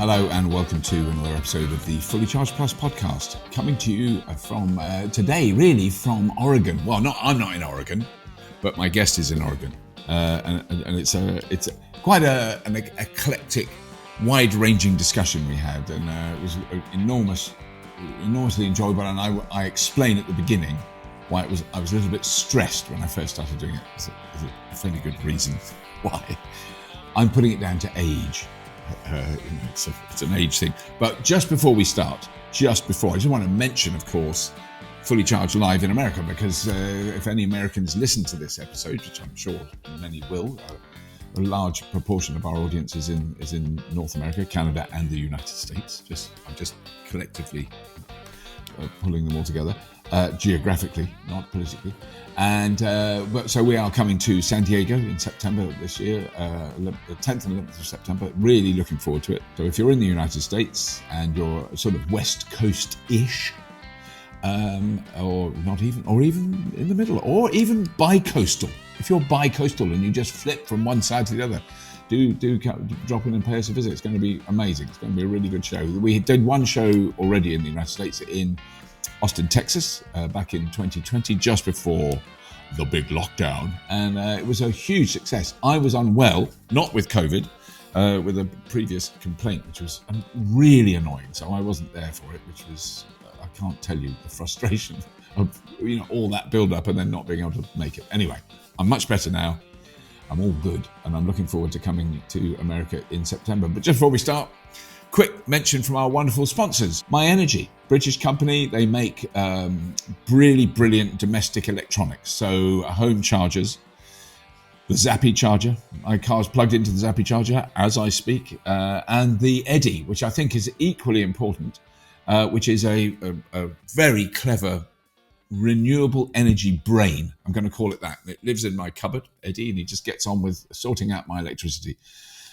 Hello and welcome to another episode of the Fully Charged Plus podcast, coming to you from today, really from Oregon. Well, I'm not in Oregon, but my guest is in Oregon, and it's quite an eclectic, wide-ranging discussion we had, and it was enormously enjoyable. And I explain at the beginning why I was a little bit stressed when I first started doing it. There's a fairly good reason why. I'm putting it down to age. It's an age thing. But just before we start, I just want to mention, of course, Fully Charged Live in America, because if any Americans listen to this episode, which I'm sure many will, a large proportion of our audience is in North America, Canada, and the United States. I'm just collectively pulling them all together, geographically, not politically. And so we are coming to San Diego in September this year, the 10th and 11th of September. Really looking forward to it. So if you're in the United States and you're sort of West Coast-ish, or even in the middle, or even bi-coastal. If you're bi-coastal and you just flip from one side to the other, do drop in and pay us a visit. It's going to be amazing. It's going to be a really good show. We did one show already in the United States in Austin, Texas, back in 2020, just before the big lockdown, and it was a huge success. I was unwell, not with COVID, with a previous complaint, which was really annoying, so I wasn't there for it, which was, I can't tell you the frustration of all that build-up and then not being able to make it. Anyway, I'm much better now. I'm all good, and I'm looking forward to coming to America in September. But just before we start, quick mention from our wonderful sponsors. My Energy, British company. They make really brilliant domestic electronics. So home chargers, the Zappy charger. My car's plugged into the Zappy charger as I speak. And the Eddy, which I think is equally important, which is a very clever renewable energy brain. I'm going to call it that. It lives in my cupboard, Eddy, and he just gets on with sorting out my electricity.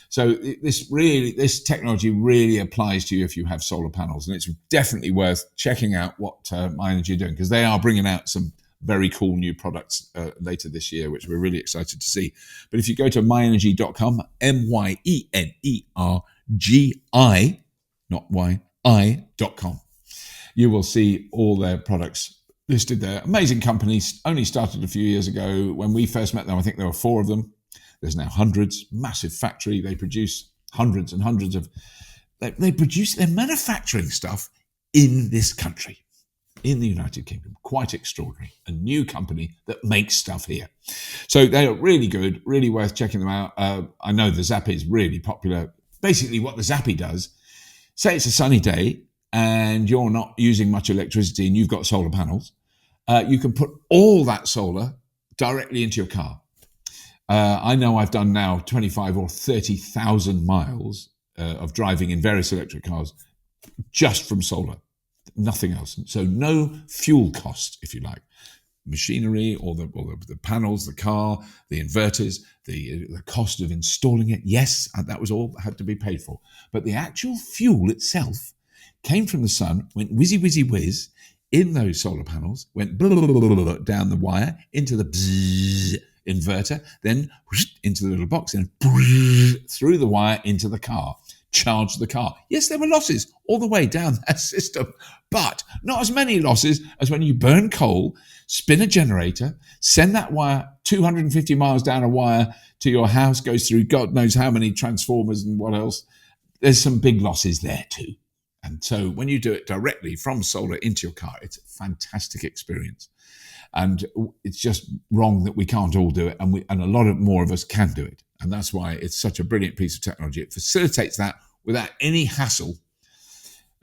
So this technology really applies to you if you have solar panels, and it's definitely worth checking out what My Energy are doing, because they are bringing out some very cool new products later this year, which we're really excited to see. But if you go to myenergy.com, MYENERGI, not YI.com, you will see all their products listed there. Amazing companies, only started a few years ago. When we first met them, I think there were 4 of them. There's now hundreds, massive factory. They produce hundreds and hundreds of, they produce their manufacturing stuff in this country, in the United Kingdom. Quite extraordinary. A new company that makes stuff here. So they are really good, really worth checking them out. I know the Zappy is really popular. Basically what the Zappy does, say it's a sunny day and you're not using much electricity and you've got solar panels, you can put all that solar directly into your car. I know I've done now 25 or 30,000 miles of driving in various electric cars just from solar, nothing else. So no fuel cost, if you like. Machinery or the panels, the car, the inverters, the cost of installing it. Yes, that was all had to be paid for. But the actual fuel itself came from the sun, went whizzy, whizzy, whiz in those solar panels, went blah, blah, blah, blah, blah, down the wire into the bzzz inverter, then into the little box, and through the wire into the car, charged the car. Yes, there were losses all the way down that system, but not as many losses as when you burn coal, spin a generator, send that wire 250 miles down a wire to your house, goes through God knows how many transformers and what else. There's some big losses there too. And so when you do it directly from solar into your car, it's a fantastic experience. And it's just wrong that we can't all do it, and a lot more of us can do it. And that's why it's such a brilliant piece of technology. It facilitates that without any hassle.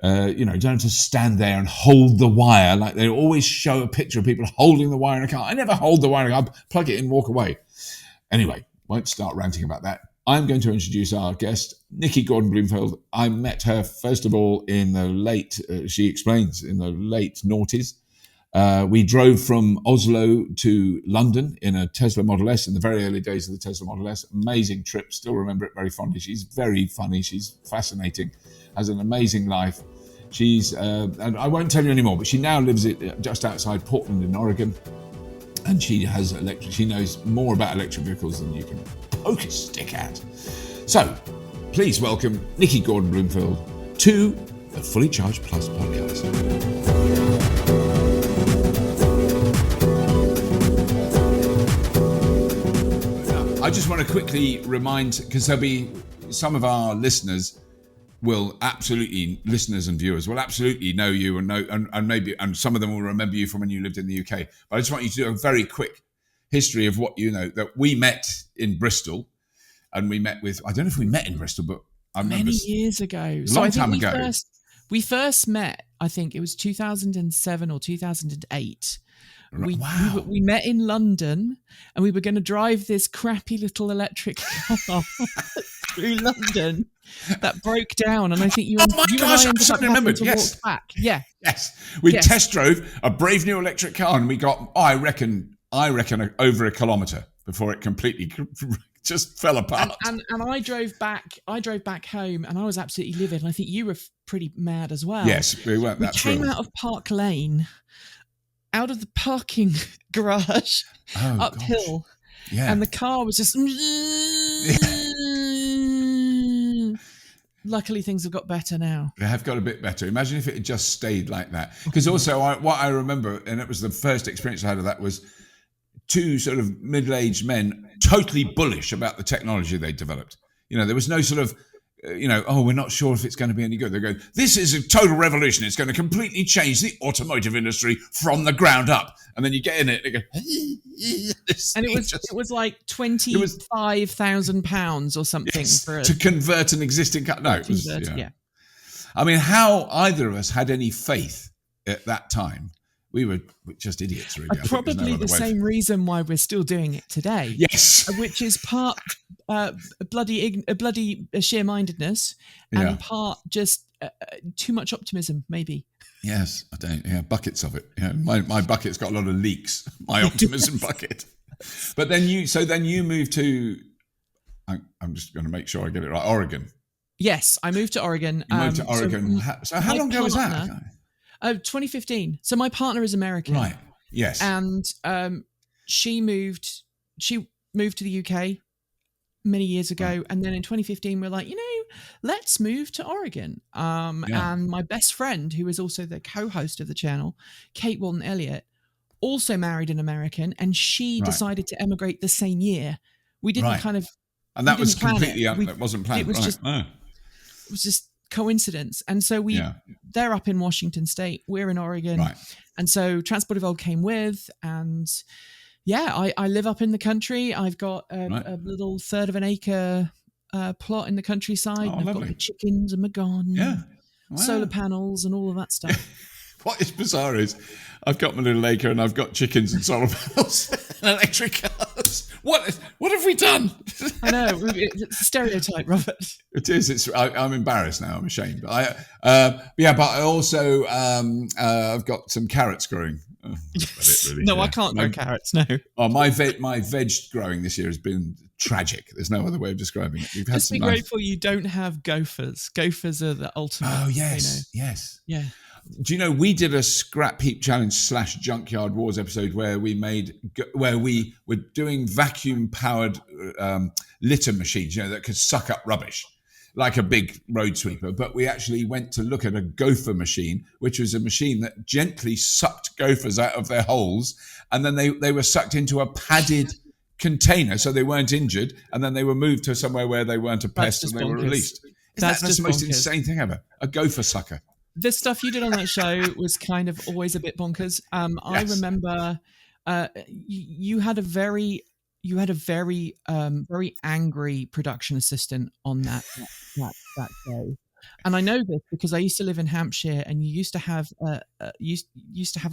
You don't have to stand there and hold the wire. Like they always show a picture of people holding the wire in a car. I never hold the wire in a car. Plug it in, walk away. Anyway, won't start ranting about that. I'm going to introduce our guest, Nikki Gordon-Bloomfield. I met her, first of all, in the late, she explains, in the late noughties. We drove from Oslo to London in a Tesla Model S in the very early days of the Tesla Model S. Amazing trip. Still remember it very fondly. She's very funny. She's fascinating. Has an amazing life. She's, and I won't tell you anymore, but she now lives just outside Portland in Oregon. And she knows more about electric vehicles than you can poke a stick at. So please welcome Nikki Gordon-Bloomfield to the Fully Charged Plus podcast. I just want to quickly remind, because there'll be some of our listeners listeners and viewers will absolutely know you and some of them will remember you from when you lived in the UK. But I just want you to do a very quick history of what you know, that we met in Bristol, and we met with, I don't know if we met in Bristol, but I remember many years ago. Long time ago. We first met, I think it was 2007 or 2008. We met in London, and we were going to drive this crappy little electric car through London that broke down, and I think you and I ended up having to walk back. Yeah. Yes. We test drove a brave new electric car, and we got, I reckon over a kilometre before it completely just fell apart. And I drove back home, and I was absolutely livid, and I think you were pretty mad as well. Yes, we weren't that thrilled. We came out of Park Lane, out of the parking garage, uphill, and the car was just... Luckily, things have got better now. They have got a bit better. Imagine if it had just stayed like that. Because also, what I remember, and it was the first experience I had of that, was two sort of middle-aged men totally bullish about the technology they developed. You know, there was no sort of, we're not sure if it's going to be any good. They go, this is a total revolution. It's going to completely change the automotive industry from the ground up. And then you get in it, and they go, and it was like £25,000 or something to convert an existing car. No, it was, I mean, how either of us had any faith at that time. We were just idiots, really. Probably the same reason why we're still doing it today. Yes, which is part bloody sheer-mindedness, and part just too much optimism, maybe. Yes, I don't. Yeah, buckets of it. Yeah, my bucket's got a lot of leaks. My optimism bucket. But then you moved to. I'm just going to make sure I get it right. Oregon. Yes, I moved to Oregon. You moved to Oregon. So how long ago was that? 2015. So my partner is American. Right. Yes. And she moved to the UK many years ago. Right. And then in 2015, we're like, let's move to Oregon. And my best friend, who is also the co-host of the channel, Kate Walton-Elliott, also married an American, and she decided to emigrate the same year. We didn't kind of... And that was completely... That wasn't planned. It was just... It was just coincidence. And so they're up in Washington State, we're in Oregon, and so Transport Evolved came with, and I live up in the country. I've got a little third of an acre plot in the countryside, and I've got the chickens and my garden, solar panels and all of that stuff. What is bizarre is I've got my little acre and I've got chickens and solar panels and electric cars. What have we done? I know, it's a stereotype, Robert. It is. I'm embarrassed now. I'm ashamed. But I also I've got some carrots growing. Yes. Really. No, I can't grow carrots. No. Oh, my veg growing this year has been tragic. There's no other way of describing it. We've had Just be grateful you don't have gophers. Gophers are the ultimate. Oh yes, yes. Yeah. Do you know we did a scrap heap challenge / junkyard wars episode where we were doing vacuum powered litter machines, that could suck up rubbish like a big road sweeper. But we actually went to look at a gopher machine, which was a machine that gently sucked gophers out of their holes, and then they were sucked into a padded container so they weren't injured, and then they were moved to somewhere where they weren't a pest and they were released. That's the most insane thing ever. A gopher sucker. The stuff you did on that show was kind of always a bit bonkers. I remember you had a very very angry production assistant on that show, and I know this because I used to live in Hampshire, and you used to have a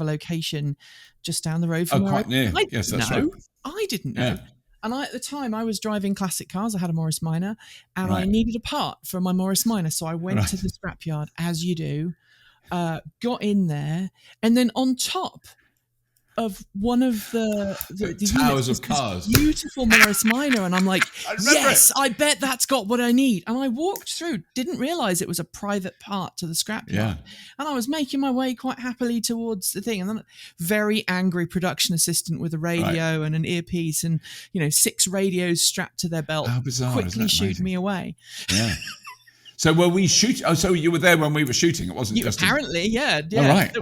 location just down the road from quite near. Yes, that's right. I didn't know. Yeah. And at the time, I was driving classic cars. I had a Morris Minor, and I needed a part for my Morris Minor. So I went to the scrapyard, as you do, got in there, and then on top of one of the towers of cars, beautiful Morris Minor, and I'm like, yes, I bet that's got what I need. And I walked through, didn't realize it was a private part to the scrapyard, and I was making my way quite happily towards the thing, and then a very angry production assistant with a radio and an earpiece and 6 radios strapped to their belt quickly shooed me away. So were we shooting? Oh, so you were there when we were shooting. It wasn't just apparently, yeah. All right. It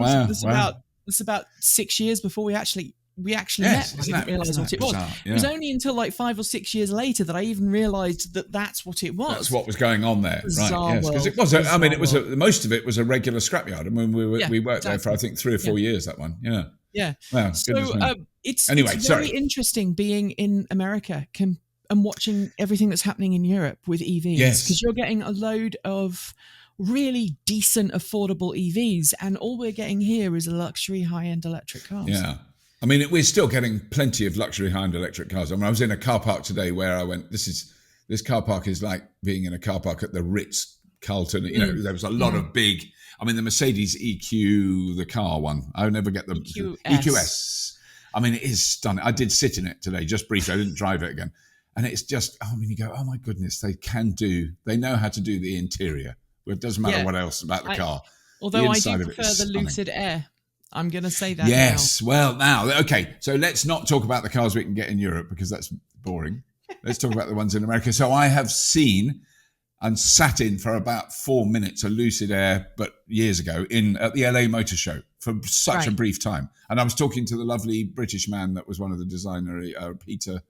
was about 6 years before we actually met. I didn't realize what it was. Yeah. It was only until like 5 or 6 years later that I even realized that that's what it was. That's what was going on there, bizarre right? Yes, because it was. I mean, it was most of it was a regular scrapyard. I mean, we worked there for I think 3 or 4 years. That one, yeah. Yeah. Wow. So it's very interesting being in America and watching everything that's happening in Europe with EVs. Yes. Because you're getting a load of really decent, affordable EVs, and all we're getting here is a luxury high-end electric cars. Yeah. I mean, we're still getting plenty of luxury high-end electric cars. I mean, I was in a car park today where I went, this car park is like being in a car park at the Ritz-Carlton. You know, there was a lot of big, I mean, the Mercedes EQ, the car one, I never get the EQS. I mean, it is stunning. I did sit in it today, just briefly. I didn't drive it again. And it's just, I mean, you go, oh my goodness, they know how to do the interior. It doesn't matter what else about the car. Although I do prefer the Lucid Air. I'm going to say that Yes. Now. Well, now, okay. So let's not talk about the cars we can get in Europe because that's boring. Let's talk about the ones in America. So I have seen and sat in for about 4 minutes a Lucid Air, but years ago at the LA Motor Show for such a brief time. And I was talking to the lovely British man that was one of the designers, Peter.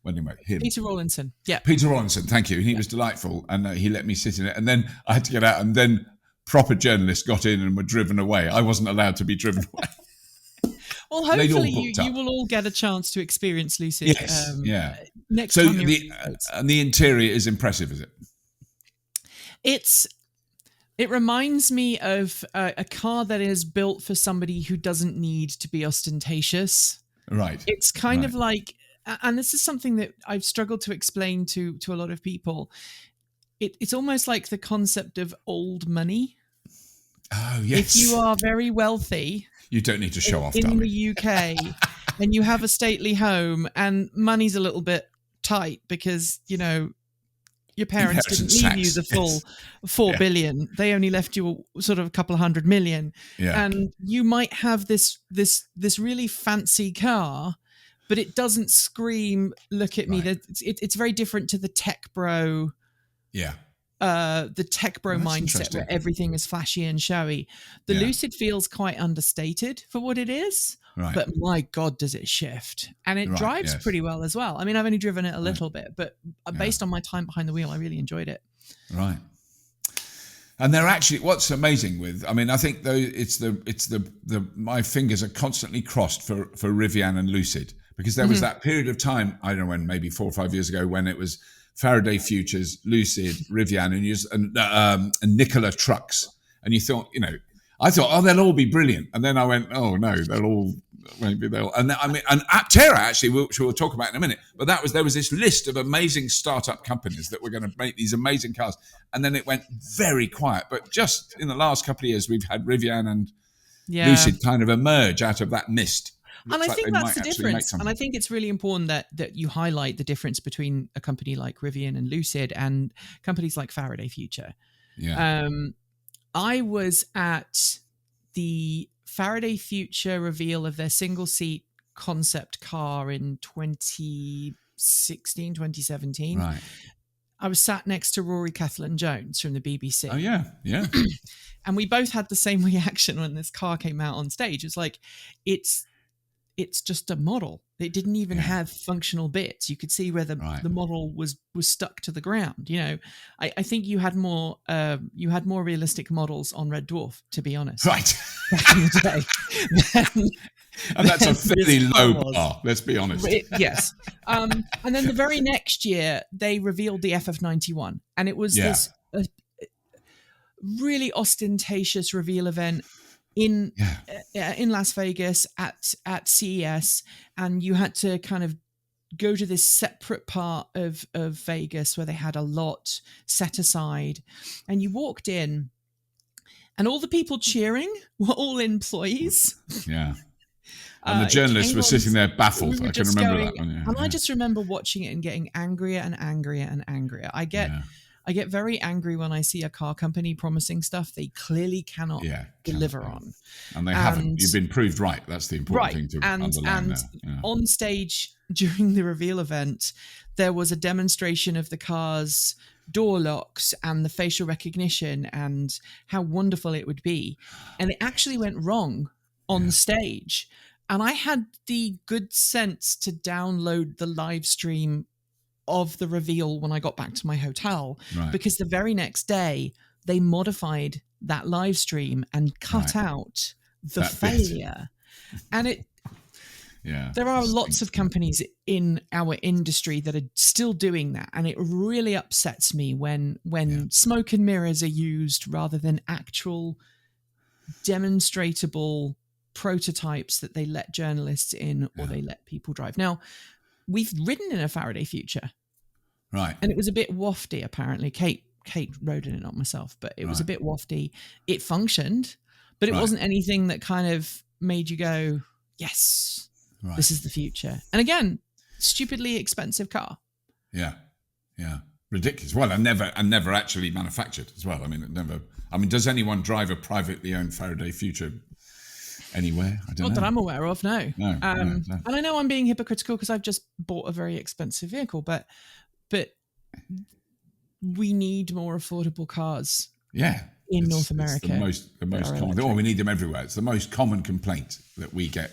Well, anyway, him. Peter Rawlinson. Yeah. Peter Rawlinson. Thank you. He was delightful. And he let me sit in it. And then I had to get out, and then proper journalists got in and were driven away. I wasn't allowed to be driven away. Well, hopefully you will all get a chance to experience Lucid. Yes, next so time the interior is impressive, is it? It reminds me of a car that is built for somebody who doesn't need to be ostentatious. Right. It's kind of like, and this is something that I've struggled to explain to a lot of people. It's almost like the concept of old money. Oh, yes. If you are very wealthy, you don't need to show off, in the UK, and you have a stately home, and money's a little bit tight because, you know, your parents didn't leave you the full 4 billion. They only left you sort of a couple of 100 million. Yeah. And you might have this really fancy car, but it doesn't scream, look at me. It's very different to the tech bro. Yeah. The tech bro mindset where everything is flashy and showy. The Lucid feels quite understated for what it is, but my God, does it shift. And it drives pretty well as well. I mean, I've only driven it a little bit, but based on my time behind the wheel, I really enjoyed it. Right. And they're actually, what's amazing with, I mean, I think though my fingers are constantly crossed for Rivian and Lucid, because there was that period of time, I don't know when, maybe 4 or 5 years ago, when it was Faraday Futures, Lucid, Rivian, and Nikola trucks. And you thought, you know, I thought, oh, they'll all be brilliant. And then I went, oh no, and Aptera actually, which we'll talk about in a minute. But there was this list of amazing startup companies that were going to make these amazing cars. And then it went very quiet. But just in the last couple of years, we've had Rivian and Lucid kind of emerge out of that mist. And I think that's the difference. And I think it's really important that you highlight the difference between a company like Rivian and Lucid and companies like Faraday Future. Yeah. I was at the Faraday Future reveal of their single-seat concept car in 2016, 2017. Right. I was sat next to Rory Cellan-Jones from the BBC. Oh, yeah, yeah. And we both had the same reaction when this car came out on stage. It's like, it's just a model. It didn't even have functional bits. You could see where the model was stuck to the ground. You know, I think you had more realistic models on Red Dwarf, to be honest. Right. Back in the day. And that's a fairly low bar, let's be honest. Yes. And then the very next year, they revealed the FF91. And it was this really ostentatious reveal event in Las Vegas at CES, and you had to kind of go to this separate part of Vegas where they had a lot set aside, and you walked in and all the people cheering were all employees. Yeah. And the journalists were sitting there baffled. I can remember that one. Yeah, and I just remember watching it and getting angrier and angrier and angrier. I get very angry when I see a car company promising stuff they clearly cannot deliver on. And they haven't. You've been proved right. That's the important thing to underline there. And on stage during the reveal event, there was a demonstration of the cars door locks and the facial recognition and how wonderful it would be. And it actually went wrong on the stage. And I had the good sense to download the live stream of the reveal when I got back to my hotel, because the very next day they modified that live stream and cut out the failure. And there are lots of companies in our industry that are still doing that. And it really upsets me when smoke and mirrors are used rather than actual demonstratable prototypes that they let journalists in or they let people drive. Now, we've ridden in a Faraday Future. Right. And it was a bit wafty, apparently. Kate rode in it, not myself, but it was a bit wafty. It functioned, but it wasn't anything that kind of made you go, yes, this is the future. And again, stupidly expensive car. Yeah. Ridiculous. Well, and never actually manufactured as well. I mean, does anyone drive a privately owned Faraday Future anywhere? I don't know. Not that I'm aware of, no. No. And I know I'm being hypocritical because I've just bought a very expensive vehicle, but we need more affordable cars. Yeah. In North America. It's the most common. Well, we need them everywhere. It's the most common complaint that we get,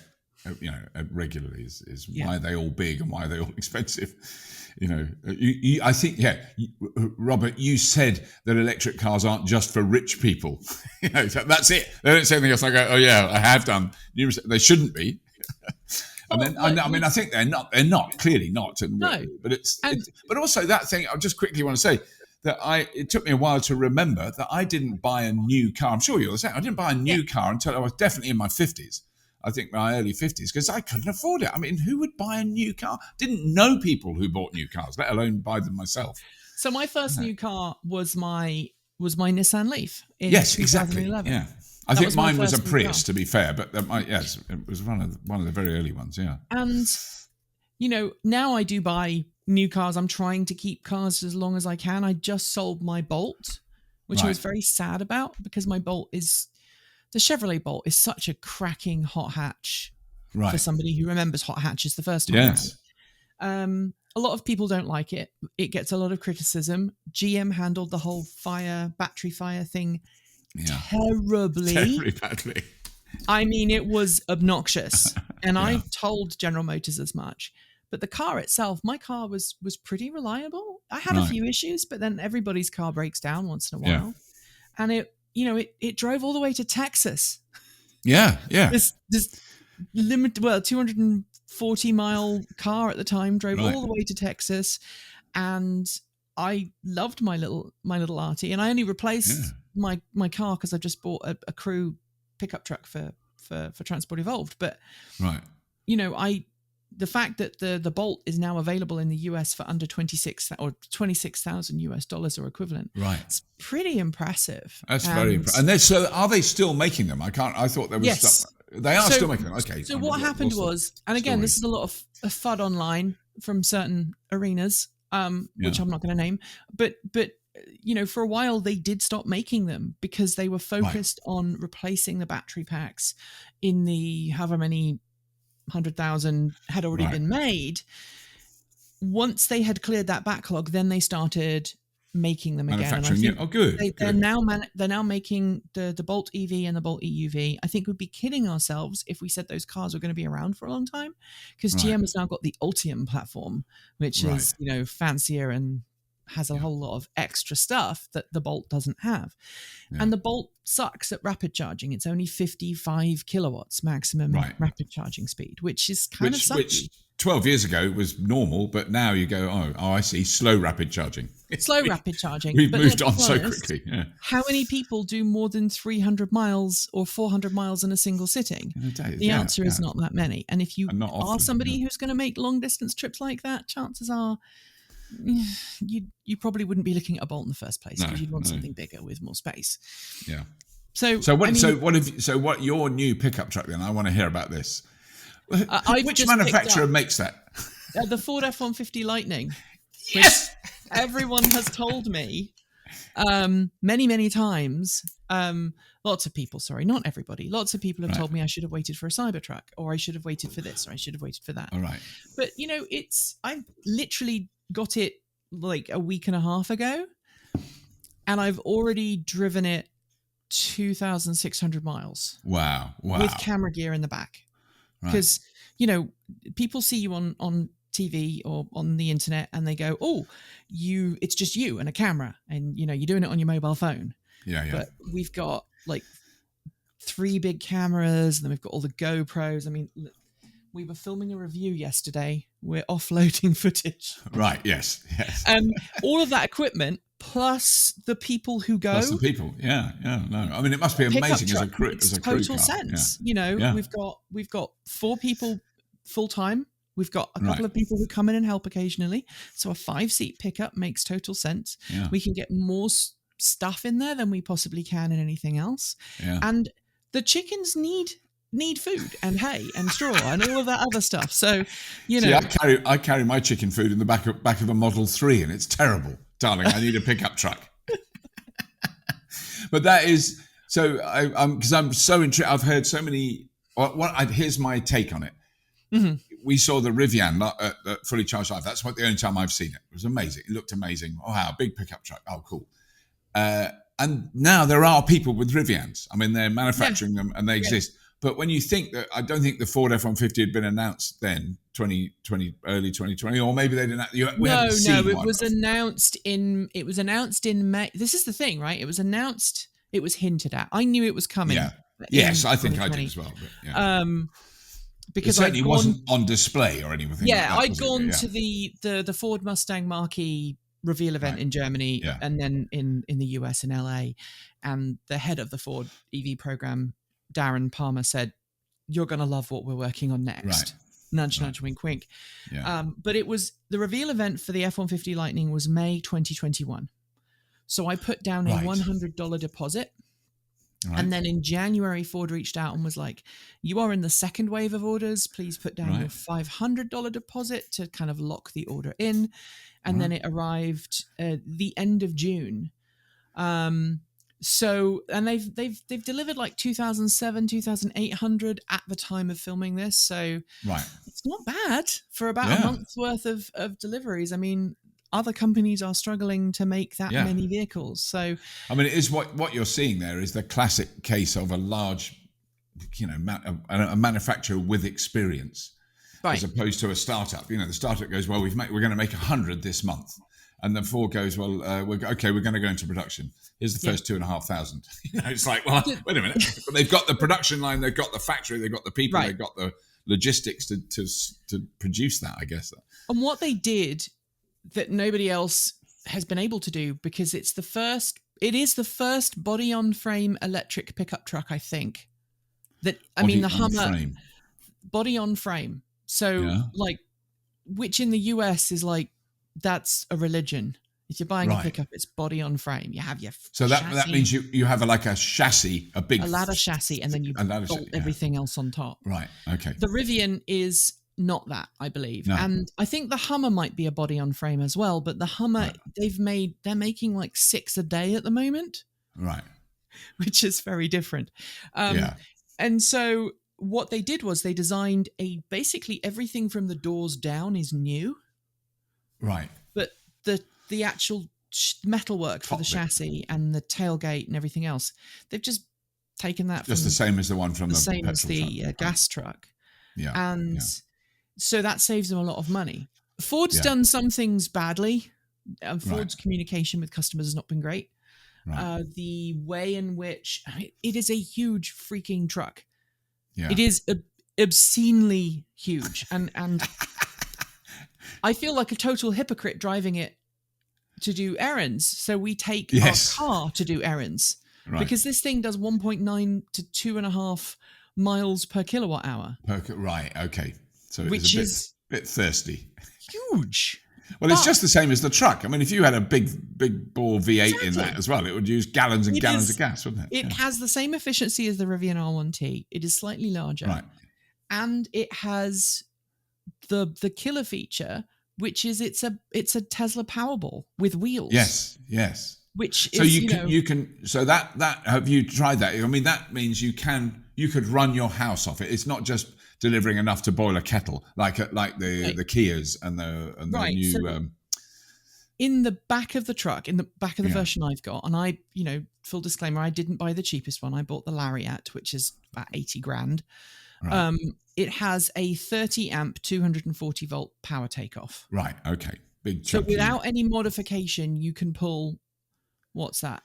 regularly is why are they all big and why are they all expensive? I think, Robert, you said that electric cars aren't just for rich people. That's it. They don't say anything else. I go, oh yeah, I have done. They shouldn't be. And then, I think they're not. They're not, clearly not. No. But also that thing, I just quickly want to say that it took me a while to remember that I didn't buy a new car. I'm sure you're the same. I didn't buy a new car until I was definitely in my 50s. I think my early 50s, because I couldn't afford it. I mean, who would buy a new car? Didn't know people who bought new cars, let alone buy them myself. So my first new car was my Nissan Leaf in 2011. Exactly. Yeah. I think mine was a Prius, to be fair, but it was one of the very early ones. Yeah. And now I do buy new cars. I'm trying to keep cars as long as I can. I just sold my Bolt, which I was very sad about, because my Bolt the Chevrolet Bolt is such a cracking hot hatch for somebody who remembers hot hatches the first time around. A lot of people don't like it. It gets a lot of criticism. GM handled the whole battery fire thing terribly. Very badly. I mean, it was obnoxious. And I told General Motors as much. But the car itself, my car was pretty reliable. I had a few issues, but then everybody's car breaks down once in a while. And it drove all the way to Texas. Yeah. This 240 mile car at the time drove all the way to Texas, and I loved my little arty. And I only replaced my car because I just bought a crew pickup truck for Transport Evolved. But the fact that the Bolt is now available in the US for under $26,000 US or equivalent. Right. It's pretty impressive. That's very impressive. And so are they still making them? I thought there was stuff. They are still making them. Okay. So what happened was, and again, this is a lot of FUD online from certain arenas, which I'm not going to name, but for a while they did stop making them because they were focused on replacing the battery packs in the however many 100,000 had already been made. Once they had cleared that backlog, then they started making them again. Manufacturing, good. They're now making the Bolt EV and the Bolt EUV. I think we'd be kidding ourselves if we said those cars were going to be around for a long time, because GM has now got the Ultium platform, which is fancier and has a whole lot of extra stuff that the Bolt doesn't have. And the Bolt sucks at rapid charging. It's only 55 kilowatts maximum rapid charging speed, which is kind of sucky. Which 12 years ago was normal, but now you go, oh, I see, slow rapid charging. Slow rapid charging. We've moved on so quickly. Yeah. How many people do more than 300 miles or 400 miles in a single sitting? The answer is not that many. And if you are somebody who's going to make long distance trips like that, chances are you probably wouldn't be looking at a Bolt in the first place, because you'd want something bigger with more space. Yeah. So what your new pickup truck then? I want to hear about this. Which manufacturer makes that? The Ford F-150 Lightning. Yes. Everyone has told me many times. Lots of people, sorry, not everybody. Lots of people have told me I should have waited for a Cybertruck, or I should have waited for this, or I should have waited for that. All right. But I literally got it like a week and a half ago. and I've already driven it 2,600 miles. Wow. With camera gear in the back. Because, people see you on TV or on the internet and they go, oh, it's just you and a camera and, you're doing it on your mobile phone. Yeah. But we've got like 3 big cameras and then we've got all the GoPros. I mean, we were filming a review yesterday. We're offloading footage. Right. Yes. And all of that equipment plus the people who go. Plus the people. Yeah. No. I mean, it must be amazing as a crew. Total sense. Yeah. We've got 4 people full time. We've got a couple of people who come in and help occasionally. So a 5-seat pickup makes total sense. Yeah. We can get more stuff in there than we possibly can in anything else. Yeah. And the chickens need food and hay and straw and all of that other stuff. So, See, I carry my chicken food in the back of a Model 3 and it's terrible. Darling, I need a pickup truck. But that is so. Because I'm so intrigued. I've heard so many. Here's my take on it. Mm-hmm. We saw the Rivian at Fully Charged Live. That's the only time I've seen it. It was amazing. It looked amazing. Oh, wow, big pickup truck. Oh, cool. And now there are people with Rivians. I mean, they're manufacturing them and they exist. But when you think that, I don't think the Ford F-150 had been announced then, early 2020, or maybe they didn't. It was announced in May. This is the thing, right? It was announced. It was hinted at. I knew it was coming. Yeah. Yes, I think I did as well. But, yeah. Because it certainly wasn't on display or anything. Yeah, I'd gone to the Ford Mustang Mach-E reveal event in Germany, and then in the US in LA, and the head of the Ford EV program, Darren Palmer, said, "You're going to love what we're working on next." Right. Nudge, nudge, wink, wink. Yeah. But it was the reveal event for the F-150 Lightning was May 2021. So I put down a $100 deposit. Right. And then in January, Ford reached out and was like, "You are in the second wave of orders. Please put down your $500 deposit to kind of lock the order in." And then it arrived the end of June. So, and they've delivered like 2,800 at the time of filming this. So it's not bad for about a month's worth of deliveries. I mean, other companies are struggling to make that many vehicles. So, I mean, it is what you're seeing there is the classic case of a large, a manufacturer with experience, as opposed to a startup. The startup goes, well, we're going to make 100 this month. And then Ford goes, well, we're going to go into production. Here's the first 2,500. It's like, well, wait a minute. But they've got the production line, they've got the factory, they've got the people, they've got the logistics to produce that, I guess. And what they did that nobody else has been able to do, because it is the first body on frame electric pickup truck, I think. The Hummer body on frame. So which in the US is like, that's a religion. If you're buying a pickup, it's body on frame. You have your so that means you have a chassis, a ladder chassis, and then you bolt everything else on top. Right. Okay. The Rivian is not that, I believe, and I think the Hummer might be a body on frame as well. But the Hummer, they're making like 6 a day at the moment. Right. Which is very different. And so what they did was they designed basically everything from the doors down is new. Right. But the actual metalwork for the chassis and the tailgate and everything else, they've just taken that just the same as the one from the gas truck. Yeah. And so that saves them a lot of money. Ford's done some things badly. Ford's communication with customers has not been great. Right. The way in which it is a huge freaking truck. Yeah. It is obscenely huge. And I feel like a total hypocrite driving it to do errands. So we take our car to do errands because this thing does 1.9 to 2.5 miles per kilowatt hour. Right. Okay. So it's a bit thirsty. Huge. Well, it's just the same as the truck. I mean, if you had a big bore V8 in that as well, it would use gallons and gallons of gas, wouldn't it? It has the same efficiency as the Rivian R1T. It is slightly larger. Right. And it has the killer feature, which is it's a Tesla Powerball with wheels. Yes. Which so is, you can so that have you tried that? I mean, that means you could run your house off it. It's not just delivering enough to boil a kettle like the Kias and the new in the back of the truck, in the back of the version I've got, and I, full disclaimer, I didn't buy the cheapest one. I bought the Lariat, which is about 80 grand. Right. It has a 30 amp, 240 volt power takeoff. Right. Okay. Big chunky. So without any modification, you can pull, what's that?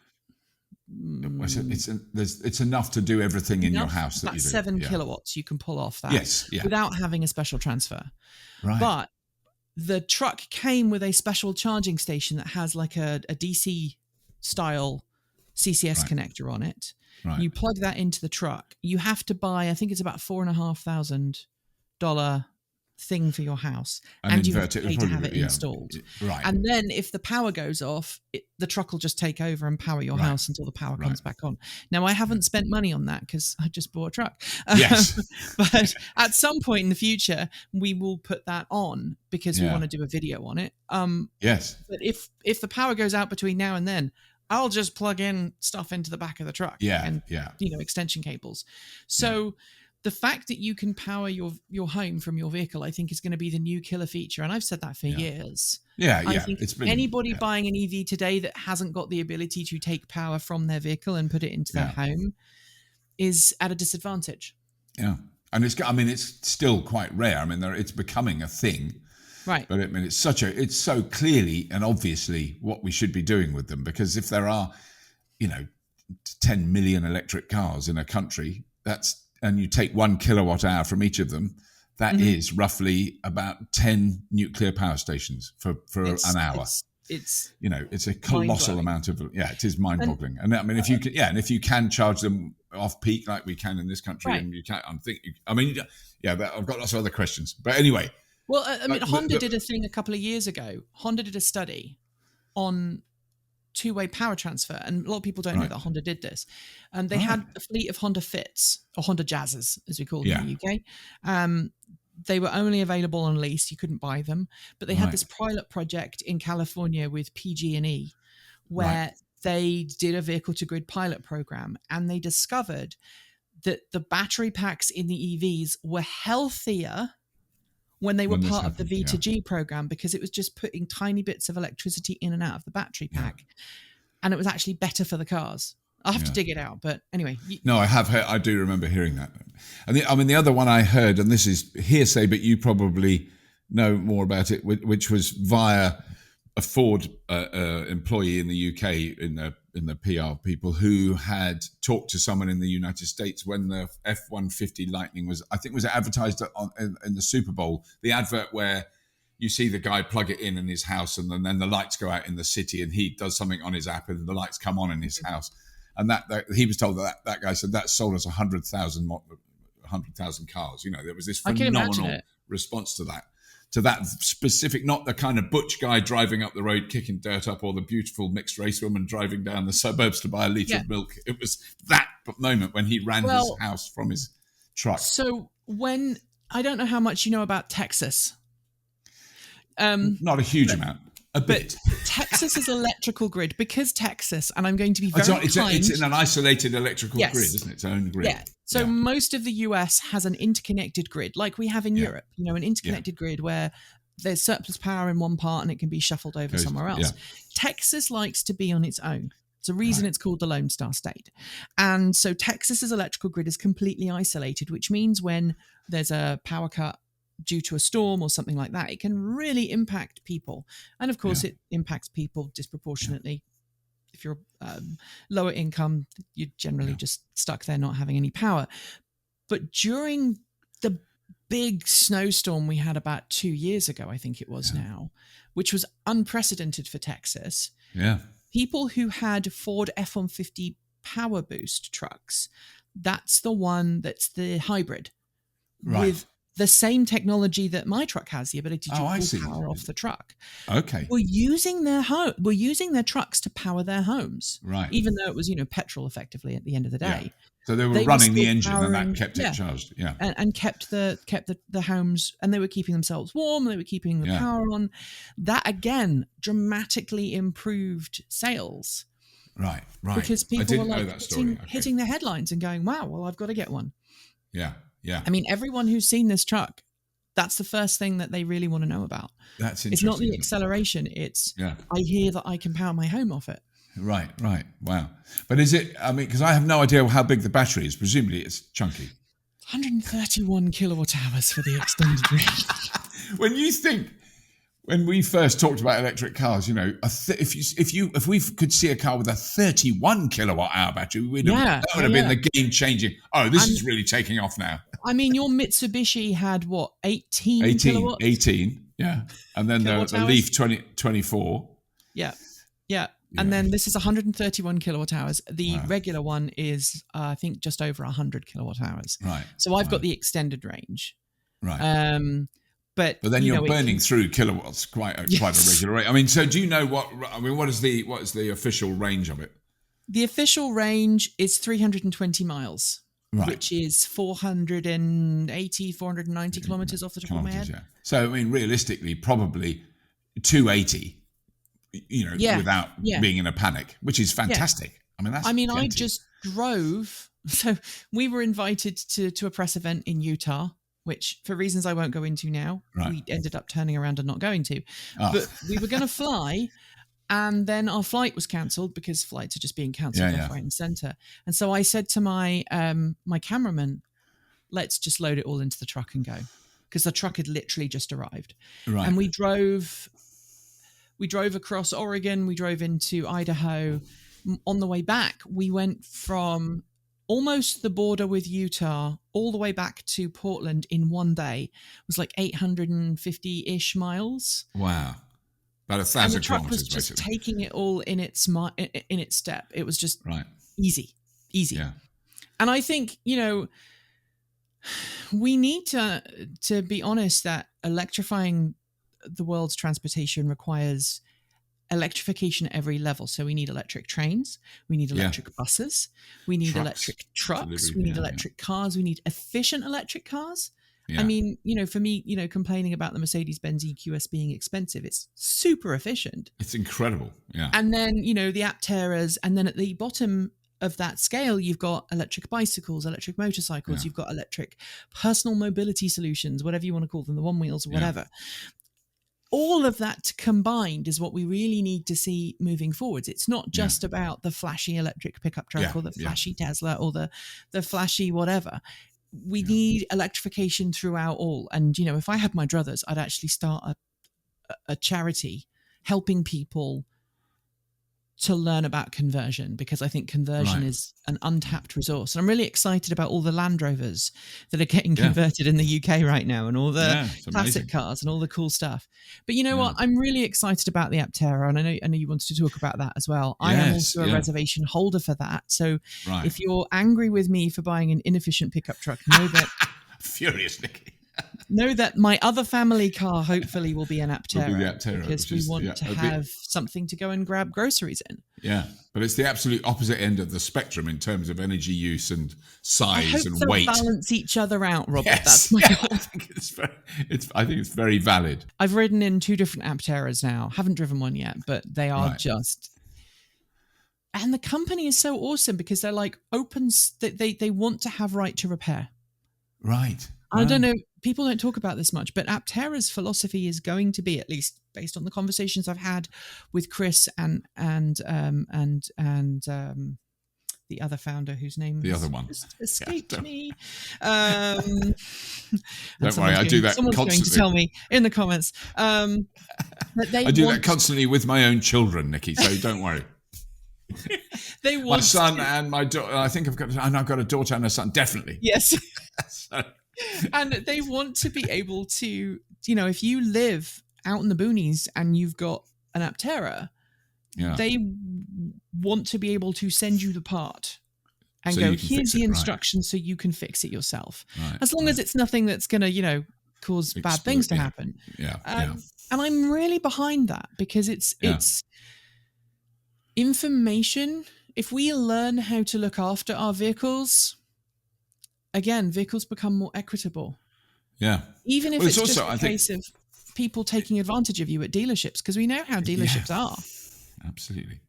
It's enough to do everything in your house that you do. 7 kilowatts you can pull off that. Yes. Yeah. Without having a special transfer. Right. But the truck came with a special charging station that has like a DC style CCS connector on it. Right. You plug that into the truck. You have to buy, I think it's about $4,500 thing for your house, and you have to pay to have it installed. Right. And then if the power goes off, the truck will just take over and power your house until the power comes back on. Now, I haven't spent money on that because I just bought a truck. Yes. But at some point in the future, we will put that on because we want to do a video on it. Yes. But if the power goes out between now and then, I'll just plug in stuff into the back of the truck. And extension cables. So the fact that you can power your home from your vehicle, I think, is going to be the new killer feature. And I've said that for years. I think anybody buying an EV today that hasn't got the ability to take power from their vehicle and put it into their home is at a disadvantage. Yeah. And it's still quite rare. I mean, it's becoming a thing. Right. But it's so clearly and obviously what we should be doing with them, because if there are, 10 million electric cars in a country, and you take 1 kilowatt hour from each of them, that is roughly about 10 nuclear power stations for an hour. It's it's a colossal amount of, it is mind boggling. And I mean, if you can charge them off peak like we can in this country, and you can, I've got lots of other questions, but anyway. Well, Honda did a thing a couple of years ago. Honda did a study on two-way power transfer, and a lot of people don't know that Honda did this. They had a fleet of Honda Fits, or Honda Jazzes, as we call them in the UK. They were only available on lease; you couldn't buy them. But they had this pilot project in California with PG&E, where they did a vehicle-to-grid pilot program, and they discovered that the battery packs in the EVs were healthier when they were part of the V2G program, because it was just putting tiny bits of electricity in and out of the battery pack. And it was actually better for the cars. I'll have to dig it out. But anyway. No, I have heard, I do remember hearing that. And the other one I heard, and this is hearsay, but you probably know more about it, which was via a Ford employee in the UK, in the PR people, who had talked to someone in the United States when the F-150 Lightning was advertised in the Super Bowl. The advert where you see the guy plug it in his house, and then the lights go out in the city, and he does something on his app, and the lights come on in his house. And that he was told that guy said that sold us 100,000 cars. There was this phenomenal response to that. To that specific, not the kind of butch guy driving up the road kicking dirt up, or the beautiful mixed race woman driving down the suburbs to buy a litre of milk. It was that moment when he ran his house from his truck. So I don't know how much you know about Texas. Not a huge amount. A bit. Texas's electrical grid, because Texas, and I'm going to be very kind. It's in an isolated electrical grid, isn't it? Its own grid. Yeah. So most of the US has an interconnected grid, like we have in Europe. An interconnected grid where there's surplus power in one part and it can be shuffled over somewhere else. Yeah. Texas likes to be on its own. It's a reason it's called the Lone Star State. And so Texas's electrical grid is completely isolated, which means when there's a power cut due to a storm or something like that, it can really impact people. And of course, it impacts people disproportionately. If you're lower income, you're generally just stuck there not having any power. But during the big snowstorm we had about 2 years ago, I think it was now, which was unprecedented for Texas, people who had Ford F-150 Power Boost trucks, that's the hybrid with the same technology that my truck has, the ability to pull power off the truck. Okay. We're using their trucks to power their homes. Right. Even though it was, petrol effectively at the end of the day. Yeah. So they were running the engine and that kept it charged. Yeah. And kept the homes, and they were keeping themselves warm, they were keeping the power on. That again dramatically improved sales. Right. Because people were hitting their headlines and going, wow, well, I've got to get one. Yeah. Yeah. I mean, everyone who's seen this truck That's the first thing that they really want to know about. That's interesting. It's not the acceleration. It's, I hear that I can power my home off it. Right. Wow. But is it, I mean, because I have no idea how big the battery is. Presumably it's chunky. 131 kilowatt hours for the extended range. When we first talked about electric cars, you know, if we could see a car with a 31 kilowatt hour battery, that would have been the game changing. Oh, this is really taking off now. I mean, your Mitsubishi had what, 18 kilowatts? 18, yeah. And then the Leaf 24. Yeah. And then this is 131 kilowatt hours. The regular one is, I think, just over 100 kilowatt hours. Right. So I've got the extended range. Right. But then you're burning through kilowatts quite a regular rate. I mean, so do you know what is the official range of it? The official range is 320 miles, which is 480, 490 kilometers off the top of my head. Yeah. So, I mean, realistically, probably 280, you know, without being in a panic, which is fantastic. Yeah. I just drove. So we were invited to a press event in Utah, which for reasons I won't go into now, we ended up turning around and not going to. But we were going to fly, and then our flight was cancelled because flights are just being cancelled left, right and centre. And so I said to my my cameraman, let's just load it all into the truck and go, because the truck had literally just arrived. Right. And we drove across Oregon, we drove into Idaho. On the way back, we went from almost the border with Utah all the way back to Portland in one day. It was like 850-ish miles. Wow. About 1,000 kilometers, the truck was just taking it all in its step. It was just easy. Yeah. And I think, you know, we need to be honest that electrifying the world's transportation requires electrification at every level. So we need electric trains, we need electric buses, we need electric trucks, we need electric cars, we need efficient electric cars. Yeah. I mean, you know, for me, you know, complaining about the Mercedes-Benz EQS being expensive, it's super efficient. It's incredible. Yeah. And then, you know, the Apteras, and then at the bottom of that scale, you've got electric bicycles, electric motorcycles, you've got electric personal mobility solutions, whatever you want to call them, the one wheels or whatever. All of that combined is what we really need to see moving forwards. It's not just about the flashy electric pickup truck or the flashy Tesla or the flashy whatever. We need electrification throughout all. And, you know, if I had my druthers, I'd actually start a charity helping people to learn about conversion, because I think conversion is an untapped resource. And I'm really excited about all the Land Rovers that are getting converted in the UK right now, and all the classic cars and all the cool stuff. But you know what? I'm really excited about the Aptera, and I know you wanted to talk about that as well. I am also a reservation holder for that. So if you're angry with me for buying an inefficient pickup truck, know that... Furious, Nikki. Know that my other family car hopefully will be an Aptera, because we want to have something to go and grab groceries in. Yeah, but it's the absolute opposite end of the spectrum in terms of energy use and size and weight. Balance each other out, Robert. That's my goal. I think it's very valid. I've ridden in 2 different Apteras now. Haven't driven one yet, but they are just... And the company is so awesome because they're like open... They want to have right to repair. Right. I don't know, people don't talk about this much, but Aptera's philosophy is going to be, at least based on the conversations I've had with Chris and the other founder whose name just escaped me. Don't worry, I do that someone's constantly. Going to tell me in the comments. I do that constantly with my own children, Nikki, so don't worry. They want my son and my daughter. I think I've got a daughter and a son, definitely. Yes. And they want to be able to, you know, if you live out in the boonies and you've got an Aptera, they want to be able to send you the part and go, here's the instructions so you can fix it yourself. Right, as long as it's nothing that's going to, you know, cause bad things to happen. And I'm really behind that, because it's information. If we learn how to look after our vehicles, again, vehicles become more equitable. Yeah. Even if it's just a case of people taking advantage of you at dealerships, because we know how dealerships are. Absolutely.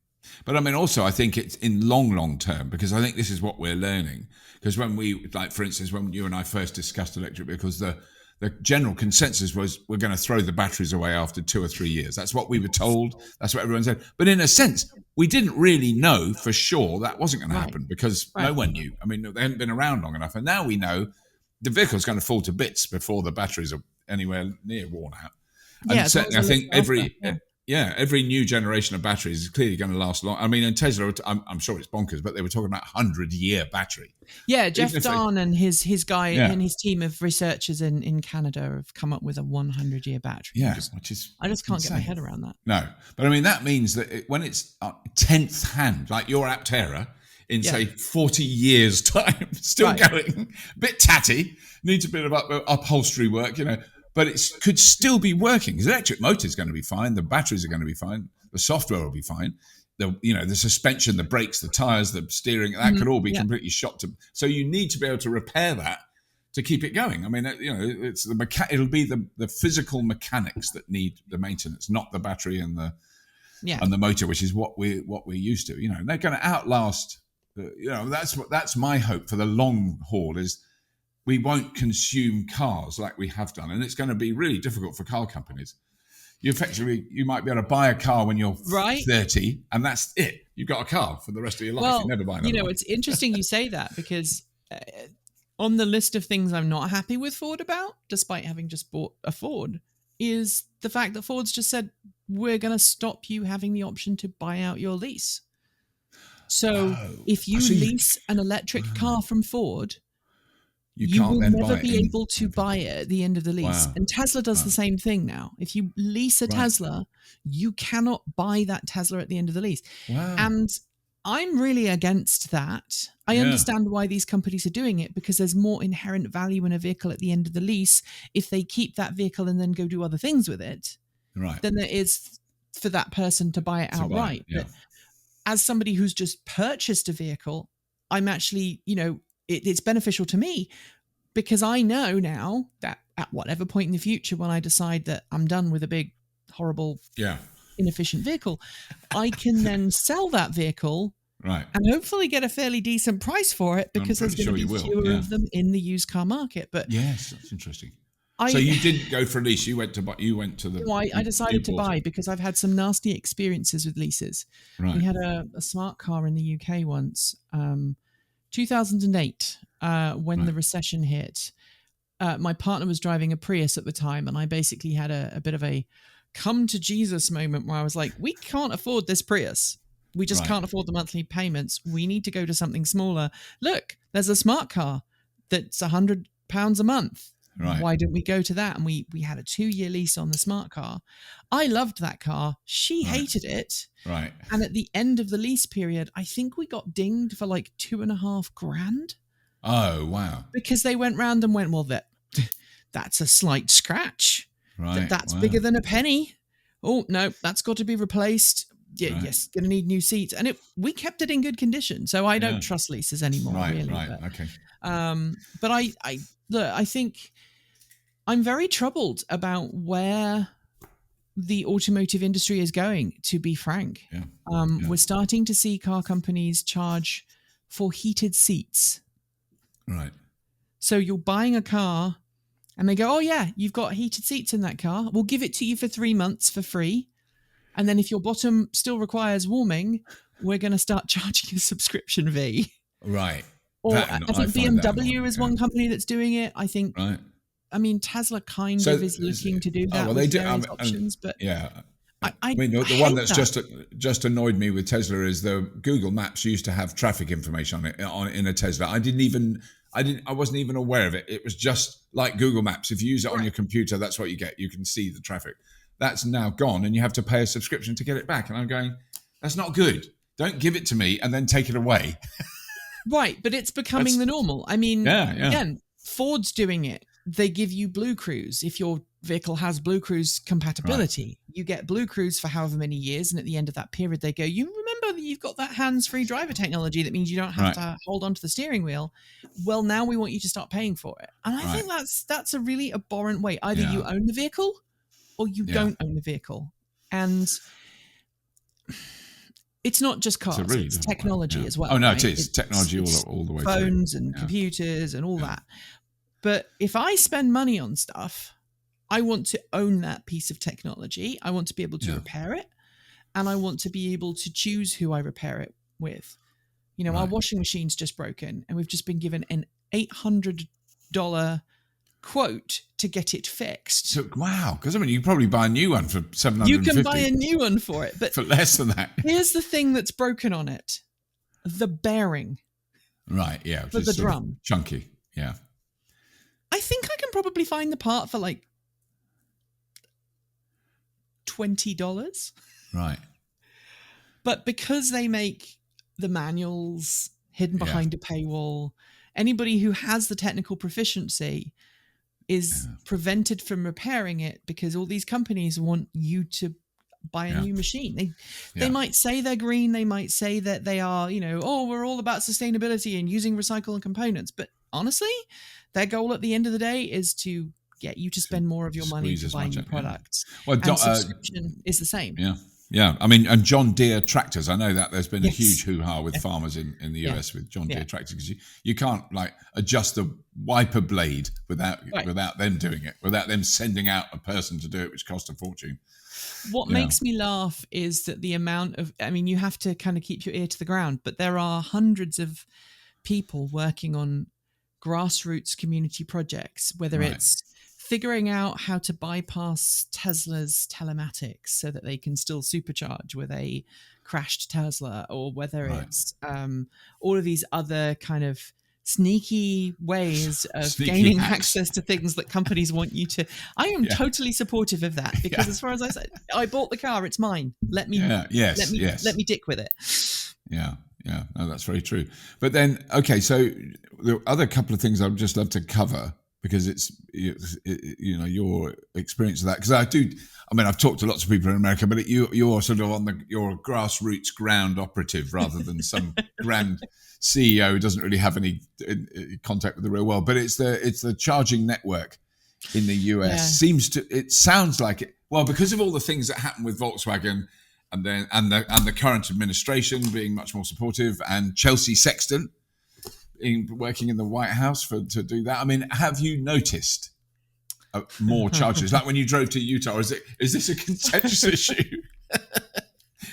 But I mean, also, I think it's in long term, because I think this is what we're learning. Because when we, like, for instance, when you and I first discussed electric vehicles, the the general consensus was we're going to throw the batteries away after 2 or 3 years. That's what we were told. That's what everyone said. But in a sense, we didn't really know for sure that wasn't going to happen because no one knew. I mean, they hadn't been around long enough. And now we know the vehicle's going to fall to bits before the batteries are anywhere near worn out. And certainly, I think every new generation of batteries is clearly going to last long. I mean, in Tesla, I'm sure it's bonkers, but they were talking about 100-year battery. Yeah, Jeff Dahn and his guy and his team of researchers in Canada have come up with a 100-year battery. Yeah, I just can't get my head around that. No, but I mean, that means that when it's 10th hand, like your Aptera, in say 40 years' time, still going, a bit tatty, needs a bit of upholstery work, but it could still be working. The electric motor is going to be fine. The batteries are going to be fine. The software will be fine. The suspension, the brakes, the tires, the steering, that could all be completely shot to. So you need to be able to repair that to keep it going. I mean, it's it'll be the physical mechanics that need the maintenance, not the battery and the motor, which is what we're used to. And they're going to outlast. That's my hope for the long haul is. We won't consume cars like we have done, and it's going to be really difficult for car companies. You might be able to buy a car when you're 30, and that's it. You've got a car for the rest of your life. You never buy another one. It's interesting you say that because on the list of things I'm not happy with Ford about, despite having just bought a Ford, is the fact that Ford's just said, we're going to stop you having the option to buy out your lease. So if you lease an electric car from Ford, you will never be able to buy it at the end of the lease. And Tesla does the same thing now. If you lease a Tesla, you cannot buy that Tesla at the end of the lease. And I'm really against that. I understand why these companies are doing it because there's more inherent value in a vehicle at the end of the lease if they keep that vehicle and then go do other things with it than there is for that person to buy it outright. But as somebody who's just purchased a vehicle, I'm actually, it's beneficial to me because I know now that at whatever point in the future when I decide that I'm done with a big, horrible, inefficient vehicle, I can then sell that vehicle and hopefully get a fairly decent price for it because there's going to be fewer of them in the used car market. But yes, that's interesting. So you didn't go for a lease. You went to the. I decided to buy because I've had some nasty experiences with leases. We had a smart car in the UK once. 2008, when the recession hit, my partner was driving a Prius at the time, and I basically had a bit of a come to Jesus moment where I was like, we can't afford this Prius. We just can't afford the monthly payments. We need to go to something smaller. Look, there's a smart car that's £100 a month. Why didn't we go to that? And we had a 2-year lease on the smart car. I loved that car. She hated it. And at the end of the lease period, I think we got dinged for like $2,500. Oh, wow. Because they went round and went, well, that's a slight scratch. That's bigger than a penny. Oh, no, that's got to be replaced. Yes, going to need new seats. And we kept it in good condition. So I don't trust leases anymore, really. Okay. But I think I'm very troubled about where the automotive industry is going, to be frank. We're starting to see car companies charge for heated seats. So you're buying a car and they go, oh yeah, you've got heated seats in that car. We'll give it to you for 3 months for free. And then if your bottom still requires warming, we're going to start charging a subscription fee. Or I think BMW is one company that's doing it. I think, I mean, Tesla kind of is looking to do that with various options, but I mean, the one that's just annoyed me with Tesla is the Google Maps used to have traffic information on it in a Tesla. I wasn't even aware of it. It was just like Google Maps. If you use it on your computer, that's what you get. You can see the traffic. That's now gone, and you have to pay a subscription to get it back. And I'm going, that's not good. Don't give it to me and then take it away. But it's becoming the normal. I mean, again, Ford's doing it. They give you Blue Cruise. If your vehicle has Blue Cruise compatibility, you get Blue Cruise for however many years. And at the end of that period, they go, you remember that you've got that hands-free driver technology. That means you don't have to hold onto the steering wheel. Well, now we want you to start paying for it. And I think that's a really abhorrent way. Either you own the vehicle or you don't own the vehicle. And it's not just cars, it's technology as well. Oh, no, it is. Technology all the way through. Phones and computers and all that. But if I spend money on stuff, I want to own that piece of technology. I want to be able to repair it, and I want to be able to choose who I repair it with. You know, our washing machine's just broken, and we've just been given an $800 quote to get it fixed. So, wow, because I mean, you can probably buy a new one for $750. You can buy a new one for it, but for less than that. Here's the thing that's broken on it: the bearing. Right. Yeah. For the drum. Chunky. Yeah. I think I can probably find the part for like $20. Right. But because they make the manuals hidden behind a paywall, anybody who has the technical proficiency is prevented from repairing it because all these companies want you to buy a new machine. They might say they're green. They might say that they are, you know, oh, we're all about sustainability and using recycled components. But honestly, their goal at the end of the day is to get you to spend more of your money to buy new products. Well, and subscription is the same. Yeah. Yeah, I mean, and John Deere tractors. I know that there's been a huge hoo-ha with farmers in the US with John Deere tractors because you can't like adjust the wiper blade without them doing it, without them sending out a person to do it, which costs a fortune. What makes me laugh is that the amount of, I mean, you have to kind of keep your ear to the ground, but there are hundreds of people working on grassroots community projects, whether it's figuring out how to bypass Tesla's telematics so that they can still supercharge with a crashed Tesla, or whether it's all of these other kind of sneaky ways of gaining access to things that companies want you to. I am totally supportive of that because as far as I said, I bought the car, it's mine. Let me let me dick with it. Yeah. Yeah, no, that's very true. But then, okay, so the other couple of things I'd just love to cover, because it's you know, your experience of that. Because I've talked to lots of people in America, but you're sort of you're a grassroots ground operative rather than some grand CEO who doesn't really have any contact with the real world. But it's the charging network in the US it sounds like it. Well, because of all the things that happened with Volkswagen, and the current administration being much more supportive, and Chelsea Sexton working in the White House to do that. I mean, have you noticed more charges? Like when you drove to Utah, is this a contentious issue?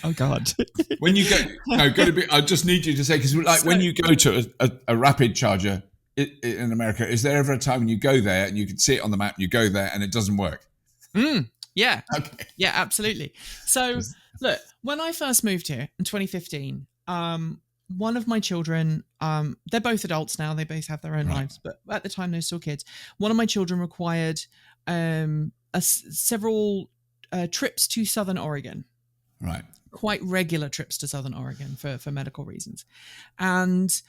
Oh God! When you I just need you to say, because when you go to a rapid charger in America, is there ever a time when you go there and you can see it on the map, and you go there and it doesn't work? Yeah. Okay. Yeah, absolutely. So look, when I first moved here in 2015, one of my children, they're both adults now, they both have their own lives, but at the time they're still kids. One of my children required several trips to Southern Oregon. Right. Quite regular trips to Southern Oregon for medical reasons. And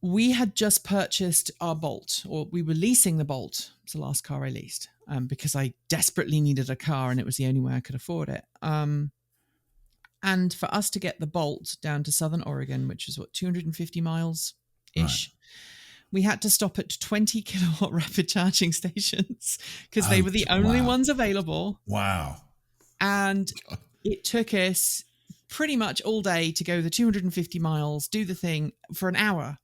we had just purchased our Bolt, or we were leasing the Bolt. It's the last car I leased because I desperately needed a car and it was the only way I could afford it. And for us to get the Bolt down to Southern Oregon, which is 250 miles-ish, we had to stop at 20 kilowatt rapid charging stations because they were the only ones available. Wow. And it took us pretty much all day to go the 250 miles, do the thing for an hour,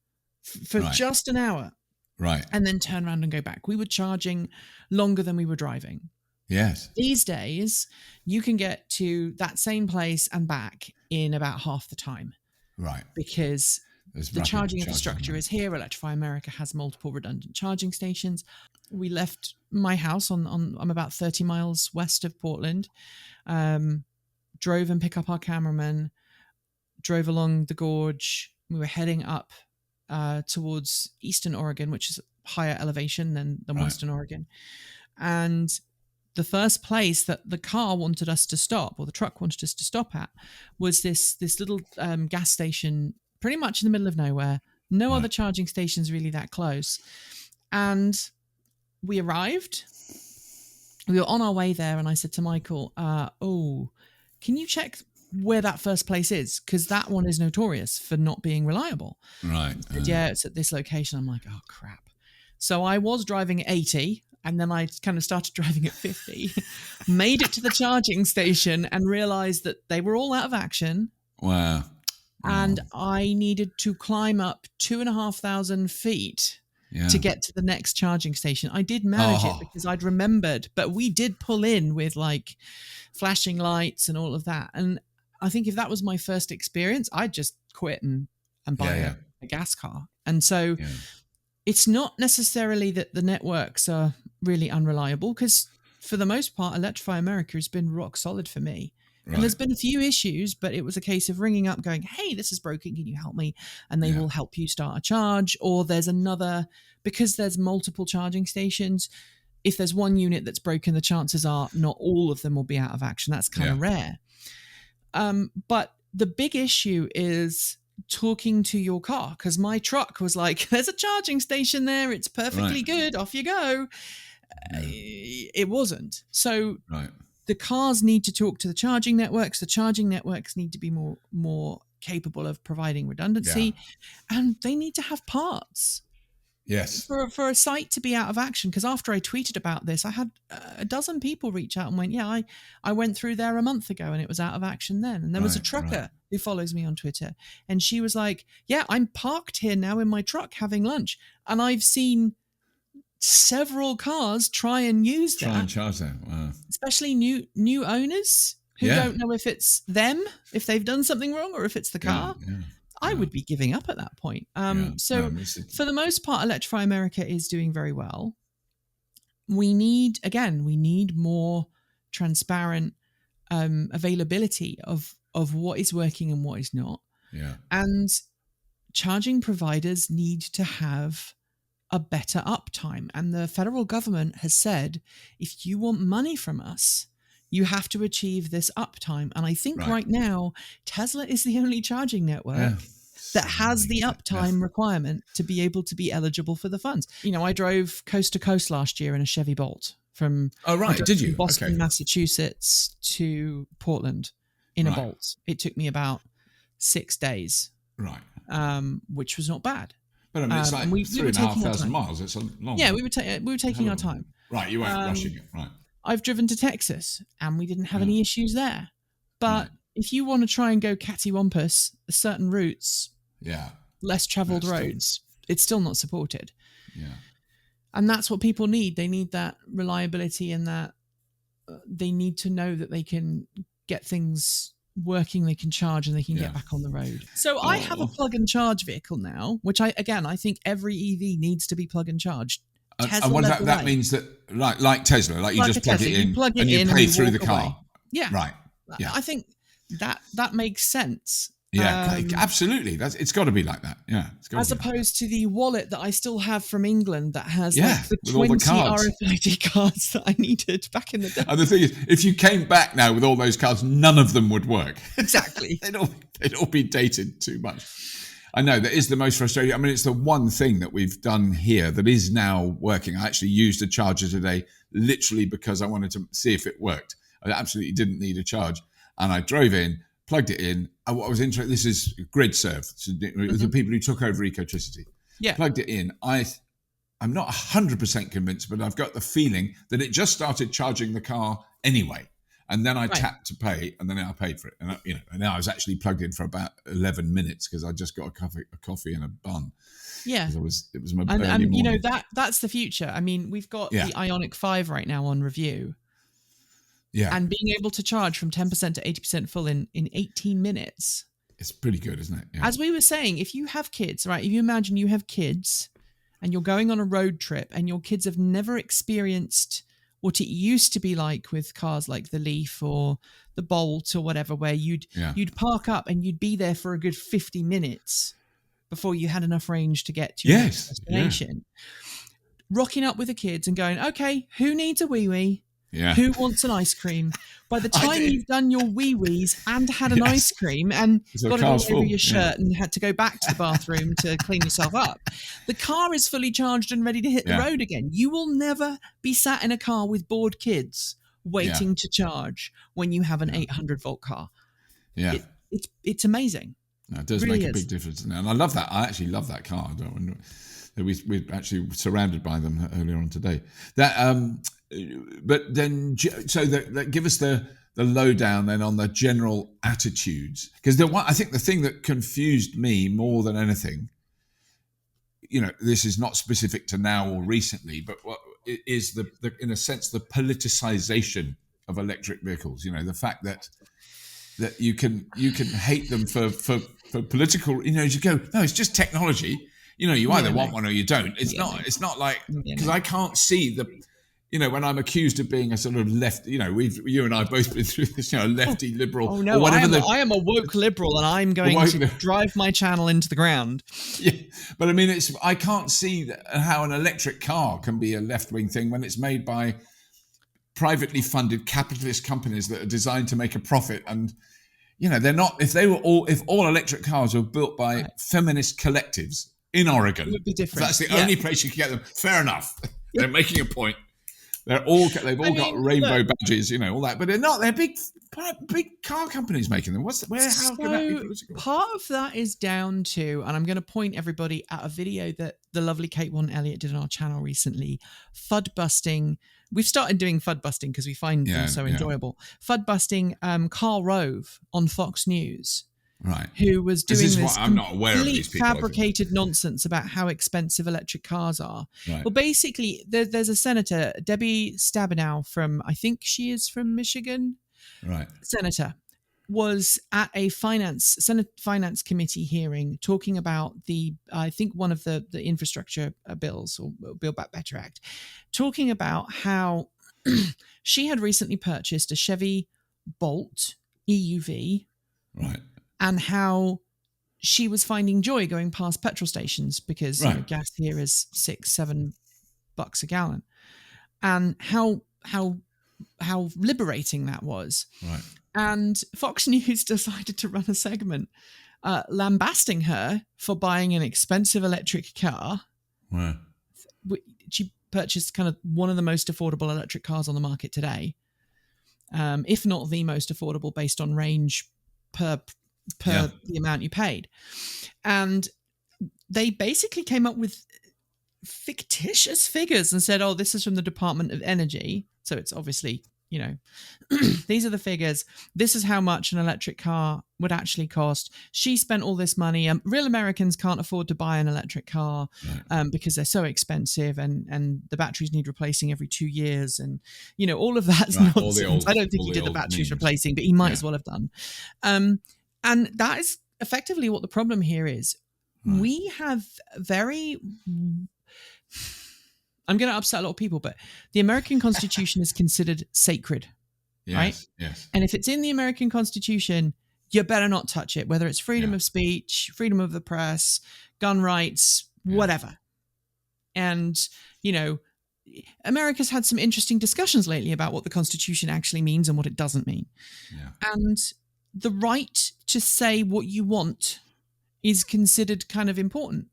for just an hour. Right. And then turn around and go back. We were charging longer than we were driving. Yes. These days, you can get to that same place and back in about half the time. Right. Because the charging infrastructure is here. Electrify America has multiple redundant charging stations. We left my house I'm about 30 miles west of Portland, drove and picked up our cameraman, drove along the gorge. We were heading up towards Eastern Oregon, which is higher elevation than Western Oregon. And the first place that the car wanted us to stop, or the truck wanted us to stop at, was this little gas station pretty much in the middle of nowhere. No other charging stations really that close. And we arrived. We were on our way there, and I said to Michael, can you check where that first place is? Because that one is notorious for not being reliable. Right. He said, yeah, it's at this location. I'm like, oh, crap. So I was driving at 80, and then I kind of started driving at 50, made it to the charging station and realized that they were all out of action. Wow. And I needed to climb up 2,500 feet to get to the next charging station. I did manage it because I'd remembered, but we did pull in with like flashing lights and all of that. And I think if that was my first experience, I'd just quit and buy a gas car. And so it's not necessarily that the networks are really unreliable, because for the most part, Electrify America has been rock solid for me. Right. And there's been a few issues, but it was a case of ringing up going, hey, this is broken, can you help me? And they will help you start a charge. Or there's another, because there's multiple charging stations, if there's one unit that's broken, the chances are not all of them will be out of action. That's kind of rare. But the big issue is talking to your car, because my truck was like, there's a charging station there, it's perfectly good, off you go. It wasn't. So the cars need to talk to the charging networks. The charging networks need to be more capable of providing redundancy, and they need to have parts. Yes. For a site to be out of action, because after I tweeted about this, I had a dozen people reach out and went, I went through there a month ago and it was out of action then. And there was a trucker who follows me on Twitter, and she was like, I'm parked here now in my truck having lunch, and I've seen several cars try and use that. Try and charge that. Wow. Especially new owners who don't know if it's them, if they've done something wrong, or if it's the car. I would be giving up at that point. For the most part, Electrify America is doing very well. We need more transparent availability of what is working and what is not. Yeah. And charging providers need to have a better uptime. And the federal government has said, if you want money from us, you have to achieve this uptime. And I think right now, Tesla is the only charging network that has the uptime requirement to be able to be eligible for the funds. You know, I drove coast to coast last year in a Chevy Bolt from did you? Boston, Massachusetts to Portland in a Bolt. It took me about 6 days, which was not bad. But I mean, it's like 3,500 miles. It's a long. Yeah, we were taking our time. Right, you weren't rushing it. Right. I've driven to Texas, and we didn't have any issues there. But if you want to try and go cattywampus certain routes, less traveled roads, it's still not supported. Yeah. And that's what people need. They need that reliability, and that they need to know that they can get things working, they can charge, and they can get back on the road. So I have a plug and charge vehicle now, which I think every EV needs to be plug and charged. And what that means that, like Tesla, like you just plug it in and you pay through the car. Yeah. Right. Yeah. I think that makes sense. Yeah, absolutely. It's got to be like that. Yeah. As opposed to the wallet that I still have from England that has like the 20 RFID cards that I needed back in the day. And the thing is, if you came back now with all those cards, none of them would work. Exactly. they'd all be dated too much. I know that is the most frustrating. I mean, it's the one thing that we've done here that is now working. I actually used a charger today, literally because I wanted to see if it worked. I absolutely didn't need a charge. And I drove in, plugged it in. And what I was interested, this is grid serve. So it was the people who took over Ecotricity. Yeah. Plugged it in. I'm not 100% convinced, but I've got the feeling that it just started charging the car anyway. And then I tapped to pay, and then I paid for it. And and I was actually plugged in for about 11 minutes because I just got a coffee and a bun. Yeah, it was my early morning. You know that's the future. I mean, we've got the Ioniq 5 right now on review. Yeah, and being able to charge from 10% to 80% full in 18 minutes. It's pretty good, isn't it? Yeah. As we were saying, if you have kids, right? If you imagine you have kids, and you're going on a road trip, and your kids have never experienced what it used to be like with cars like the Leaf or the Bolt or whatever, where you'd park up and you'd be there for a good 50 minutes before you had enough range to get to your destination. Rocking up with the kids and going, okay, who needs a wee-wee? Yeah. Who wants an ice cream? By the time you've done your wee-wees and had an ice cream and got it all over your shirt and had to go back to the bathroom to clean yourself up, the car is fully charged and ready to hit the road again. You will never be sat in a car with bored kids waiting to charge when you have an 800-volt car. Yeah. It's amazing. No, it does make a big difference. And I love that. I actually love that car. We're actually surrounded by them earlier on today. But then, so that give us the lowdown then on the general attitudes, because I think the thing that confused me more than anything this is not specific to now or recently, but what is the in a sense the politicization of electric vehicles. The fact that you can hate them for political. You go, no, it's just technology. You either want one or you don't. It's not like, because I can't see the. When I'm accused of being a sort of left, you and I have both been through this, lefty liberal. Oh no, or whatever I am a woke liberal, and I'm going to drive my channel into the ground. Yeah, but I mean, I can't see how an electric car can be a left-wing thing when it's made by privately funded capitalist companies that are designed to make a profit. And they're not. If all electric cars were built by feminist collectives in Oregon, it would be different. If that's the only place you can get them. Fair enough. They're making a point. They've all got rainbow badges, all that, but they're not. They're big car companies making them. How can that be political? Part of that is down to, and I'm going to point everybody at a video that the lovely Kate Warren Elliott did on our channel recently. FUD busting. We've started doing FUD busting because we find them so enjoyable. FUD busting. Karl Rove on Fox News. Right. Who was doing this I'm not aware of these people, fabricated nonsense about how expensive electric cars are. Right. Well, basically, there's a senator, Debbie Stabenow from, I think she is from Michigan. Right. Senator was at a Senate Finance Committee hearing talking about I think one of the infrastructure bills, or Build Back Better Act, talking about how she had recently purchased a Chevy Bolt EUV. Right. And how she was finding joy going past petrol stations because gas here is $6-7 a gallon, and how liberating that was. Right. And Fox News decided to run a segment lambasting her for buying an expensive electric car. Right. She purchased kind of one of the most affordable electric cars on the market today, if not the most affordable based on range per the amount you paid. And they basically came up with fictitious figures and said, this is from the Department of Energy. So it's obviously, these are the figures. This is how much an electric car would actually cost. She spent all this money. Real Americans can't afford to buy an electric car because they're so expensive, and the batteries need replacing every 2 years. And, all of that's nonsense. I don't think he did the batteries replacing, but he might as well have done. And that is effectively what the problem here is. Right. We have I'm going to upset a lot of people, but the American Constitution is considered sacred, right? Yes. And if it's in the American Constitution, you better not touch it, whether it's freedom of speech, freedom of the press, gun rights, whatever. And, America's had some interesting discussions lately about what the Constitution actually means and what it doesn't mean. Yeah. And the right to say what you want is considered kind of important.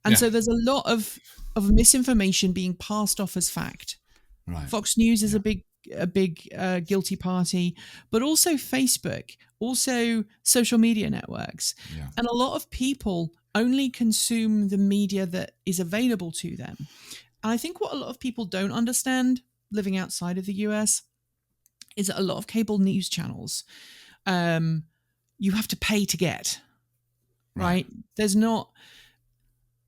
And so there's a lot of misinformation being passed off as fact. Right. Fox News is a big guilty party, but also Facebook, also social media networks. Yeah. And a lot of people only consume the media that is available to them. And I think what a lot of people don't understand living outside of the US is that a lot of cable news channels you have to pay to get, right? There's not,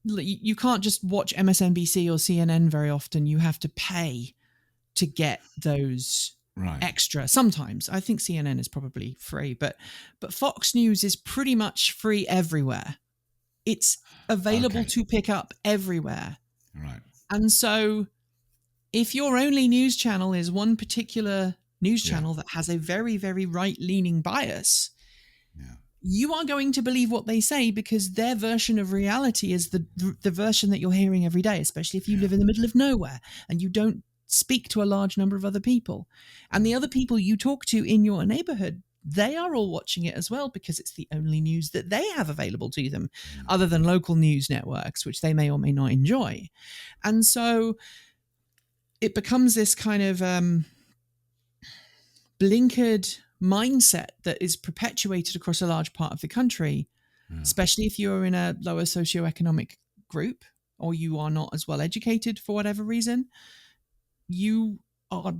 you can't just watch MSNBC or CNN very often. You have to pay to get those extra. Sometimes I think CNN is probably free, but Fox News is pretty much free everywhere. It's available to pick up everywhere. Right. And so if your only news channel is one particular news channel that has a very, very right-leaning bias, you are going to believe what they say because their version of reality is the version that you're hearing every day, especially if you live in the middle of nowhere and you don't speak to a large number of other people. And the other people you talk to in your neighborhood, they are all watching it as well because it's the only news that they have available to them other than local news networks, which they may or may not enjoy. And so it becomes this kind of blinkered mindset that is perpetuated across a large part of the country, especially if you're in a lower socioeconomic group or you are not as well educated for whatever reason. You are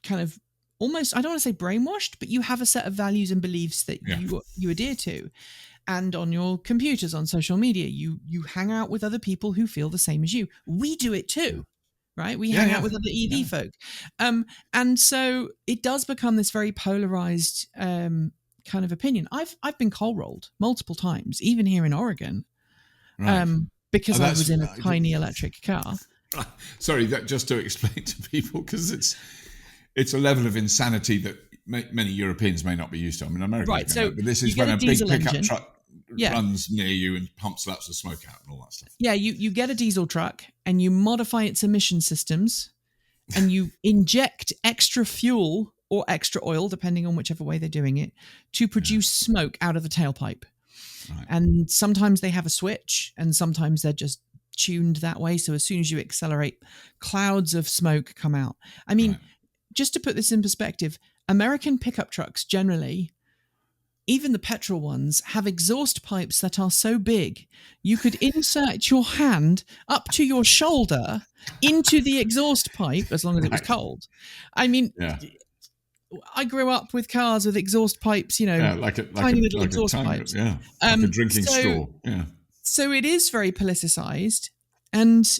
kind of almost, I don't want to say brainwashed, but you have a set of values and beliefs that you adhere to. and on your computers, on social media. You hang out with other people who feel the same as you. We do it too, right? We hang out with other EV folk. And so it does become this very polarized kind of opinion. I've been coal rolled multiple times, even here in Oregon, because I was in a tiny electric car. Sorry, that just to explain to people, because it's a level of insanity that many Europeans may not be used to. I mean, America, right? So but this is when a big pickup truck runs near you and pumps lots of smoke out and all that stuff. Yeah, you get a diesel truck and you modify its emission systems, and you inject extra fuel or extra oil, depending on whichever way they're doing it, to produce smoke out of the tailpipe. Right. And sometimes they have a switch, and sometimes they're just tuned that way. So as soon as you accelerate, clouds of smoke come out. I mean, just to put this in perspective, American pickup trucks generally, even the petrol ones, have exhaust pipes that are so big you could insert your hand up to your shoulder into the exhaust pipe as long as it was cold. I mean, I grew up with cars with exhaust pipes, tiny little exhaust pipes. Yeah, like a drinking straw. Yeah. So it is very politicized, and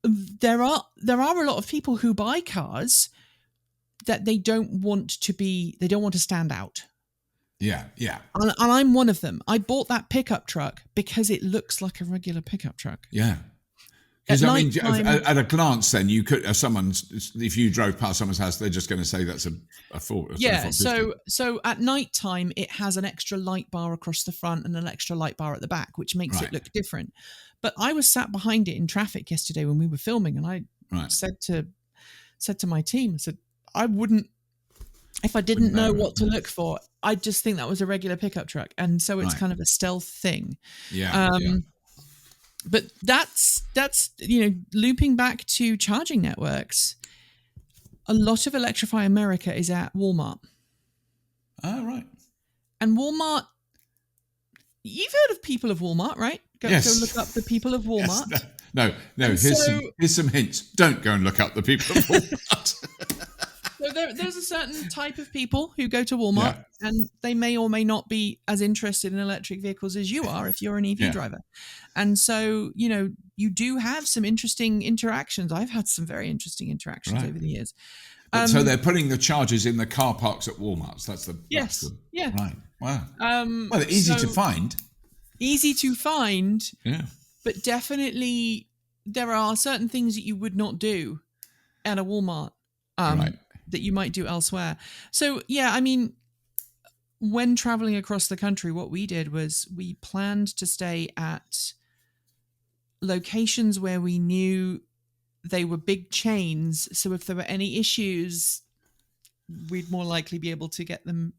there are a lot of people who buy cars that they don't want to stand out. Yeah. And I'm one of them. I bought that pickup truck because it looks like a regular pickup truck. Yeah. Because at a glance, then you could, if you drove past someone's house, they're just going to say that's a Ford. Yeah. So at night time, it has an extra light bar across the front and an extra light bar at the back, which makes it look different. But I was sat behind it in traffic yesterday when we were filming, and I said to my team, I said, I wouldn't, if I didn't know what to look for, I'd just think that was a regular pickup truck. And so it's kind of a stealth thing. Yeah. But that's looping back to charging networks. A lot of Electrify America is at Walmart. Oh, right. And Walmart, you've heard of people of Walmart, right? Go look up the people of Walmart. Yes, no. Here's some hints. Don't go and look up the people of Walmart. So there's a certain type of people who go to Walmart, and they may or may not be as interested in electric vehicles as you are if you're an EV driver. And so, you do have some interesting interactions. I've had some very interesting interactions over the years. So they're putting the chargers in the car parks at Walmart. So that's the... Yes. Yeah. Right. Wow. Well, they're easy to find. Easy to find. Yeah. But definitely there are certain things that you would not do at a Walmart. That you might do elsewhere. So, when traveling across the country, what we did was we planned to stay at locations where we knew they were big chains. So if there were any issues, we'd more likely be able to get them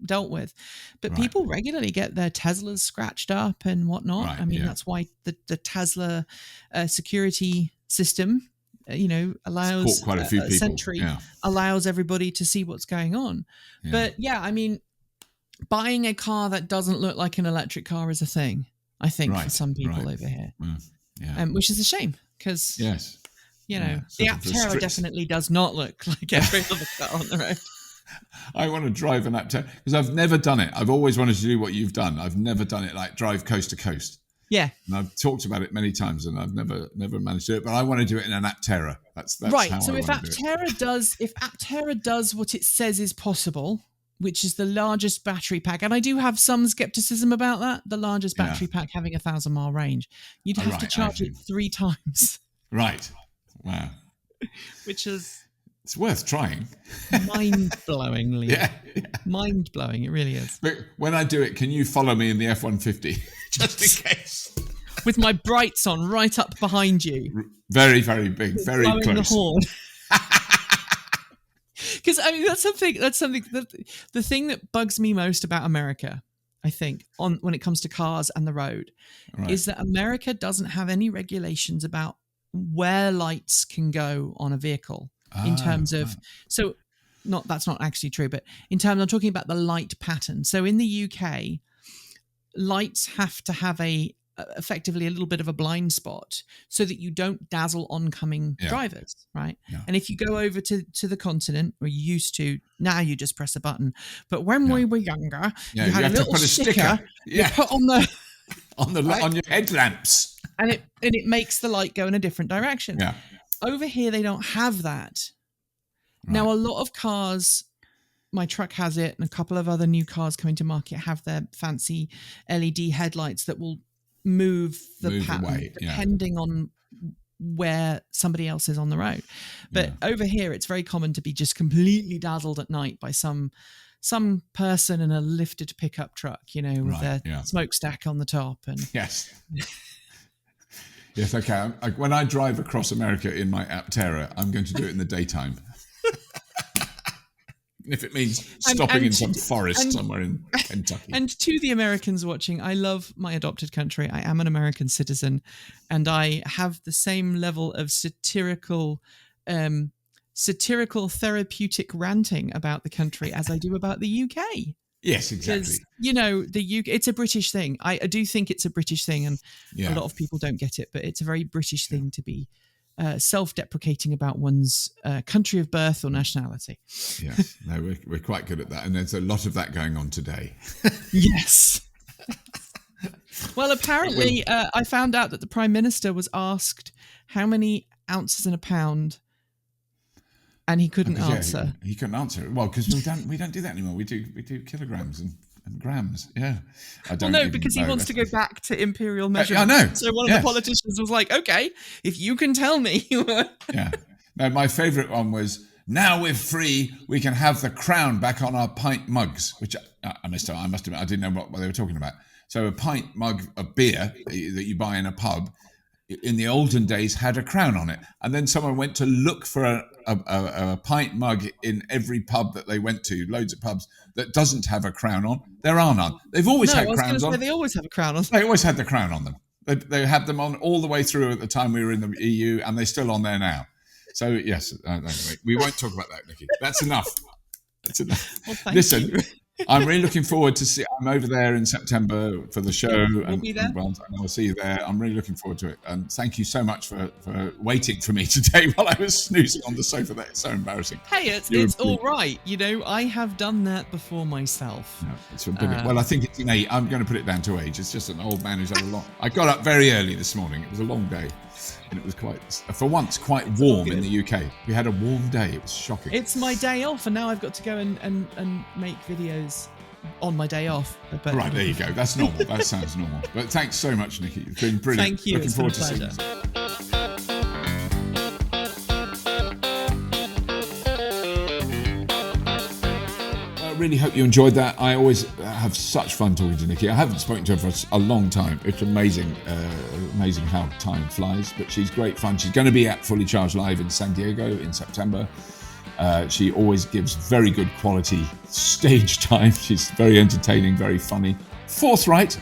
dealt with. But people regularly get their Teslas scratched up and whatnot. That's why the Tesla security system allows quite a few people. Sentry allows everybody to see what's going on. But buying a car that doesn't look like an electric car is a thing, I think, for some people over here. Which is a shame because the Aptera definitely does not look like every other car on the road. I want to drive an Aptera because I've never done it. I've always wanted to do what you've done. I've never done it, like drive coast to coast. Yeah, and I've talked about it many times, and I've never managed to do it. But I want to do it in an Aptera. That's right. How so if Aptera does what it says is possible, which is the largest battery pack, and I do have some skepticism about that. The largest battery pack having 1,000-mile range, you'd have to charge it 3 times. Right. Wow. Which is... It's worth trying. Mind-blowingly. Mind-blowing, it really is. But when I do it, can you follow me in the F-150? Just in case. With my brights on right up behind you. Very, very big, very close. The horn. Because, that's something that the thing that bugs me most about America, I think, when it comes to cars and the road, is that America doesn't have any regulations about where lights can go on a vehicle. In terms of, that's not actually true, but in terms, I'm talking about the light pattern. So in the UK, lights have to have a effectively a little bit of a blind spot so that you don't dazzle oncoming drivers, right? Yeah. And if you go over to the continent, or you used to, now you just press a button. But when we were younger, you had a little sticker you put on the on your headlamps, and it makes the light go in a different direction. Yeah. Over here, they don't have that. Right. Now, a lot of cars, my truck has it, and a couple of other new cars coming to market have their fancy LED headlights that will move the pattern away, depending on where somebody else is on the road. But over here, it's very common to be just completely dazzled at night by some person in a lifted pickup truck, with their smokestack on the top. And yes. Yes, okay. When I drive across America in my Aptera, I'm going to do it in the daytime. If it means stopping in some forest somewhere in Kentucky. And to the Americans watching, I love my adopted country. I am an American citizen, and I have the same level of satirical therapeutic ranting about the country as I do about the UK. Yes, exactly. Because, the UK, it's a British thing. I do think it's a British thing, and a lot of people don't get it, but it's a very British thing to be self-deprecating about one's country of birth or nationality. Yes, no, we're quite good at that, and there's a lot of that going on today. Yes. Well, apparently, I found out that the Prime Minister was asked how many ounces in a pound, and he couldn't answer. He couldn't answer it. Well, because we don't do that anymore. We do kilograms and grams. Yeah. Because he wants to go back to imperial measurement. I know. So one of the politicians was like, "Okay, if you can tell me." Yeah. No, my favourite one was, "Now we're free, we can have the crown back on our pint mugs," which I must admit, I didn't know what they were talking about. So a pint mug of beer that you buy in a pub, in the olden days, had a crown on it. And then someone went to look for a pint mug in every pub that they went to, loads of pubs, that doesn't have a crown on. There are none. They've always had crowns on. They always have a crown on. They always had the crown on them. They had them on all the way through at the time we were in the EU, and they're still on there now. So, yes, anyway, we won't talk about that, Nikki. That's enough. Well, Listen, you. I'm really looking forward to see. I'm over there in September for the show, and be there. I'll see you there. I'm really looking forward to it, and thank you so much for waiting for me today while I was snoozing on the sofa. That's so embarrassing. Hey, it's all right. I have done that before myself. No, it's well, I think it's innate. I'm going to put it down to age. It's just an old man who's had a long. I got up very early this morning. It was a long day. And it was for once, quite warm in the UK. We had a warm day. It was shocking. It's my day off, and now I've got to go and make videos on my day off. But right, there you go. That's normal. That sounds normal. But thanks so much, Nikki. It's been brilliant. Thank you. Looking forward to seeing you. Really hope you enjoyed that. I always have such fun talking to Nikki. I haven't spoken to her for a long time. It's amazing how time flies, but she's great fun. She's going to be at Fully Charged Live in San Diego in September. She always gives very good quality stage time. She's very entertaining, very funny, forthright.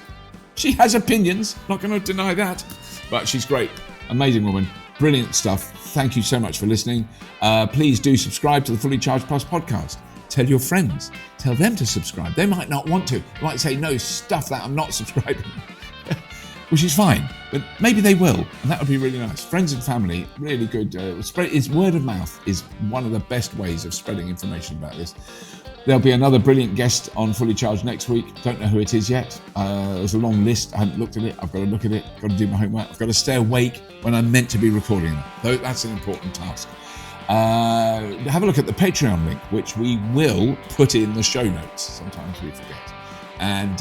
She has opinions, not going to deny that, but she's great. Amazing woman, brilliant stuff. Thank you so much for listening. Please do subscribe to the Fully Charged Plus podcast. Tell your friends. Tell them to subscribe. They might not want to. They might say, "No, stuff that, I'm not subscribing." Which is fine, but maybe they will, and that would be really nice. Friends and family, really good. Word of mouth is one of the best ways of spreading information about this. There'll be another brilliant guest on Fully Charged next week. Don't know who it is yet. There's a long list. I haven't looked at it. I've got to look at it. I've got to do my homework. I've got to stay awake when I'm meant to be recording them. So that's an important task. Have a look at the Patreon link, which we will put in the show notes. Sometimes we forget. And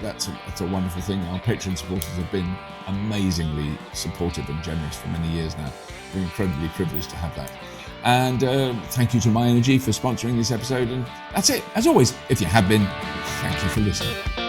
that's a wonderful thing. Our Patreon supporters have been amazingly supportive and generous for many years now. We're incredibly privileged to have that. And thank you to My Energy for sponsoring this episode. And that's it. As always, if you have been, thank you for listening.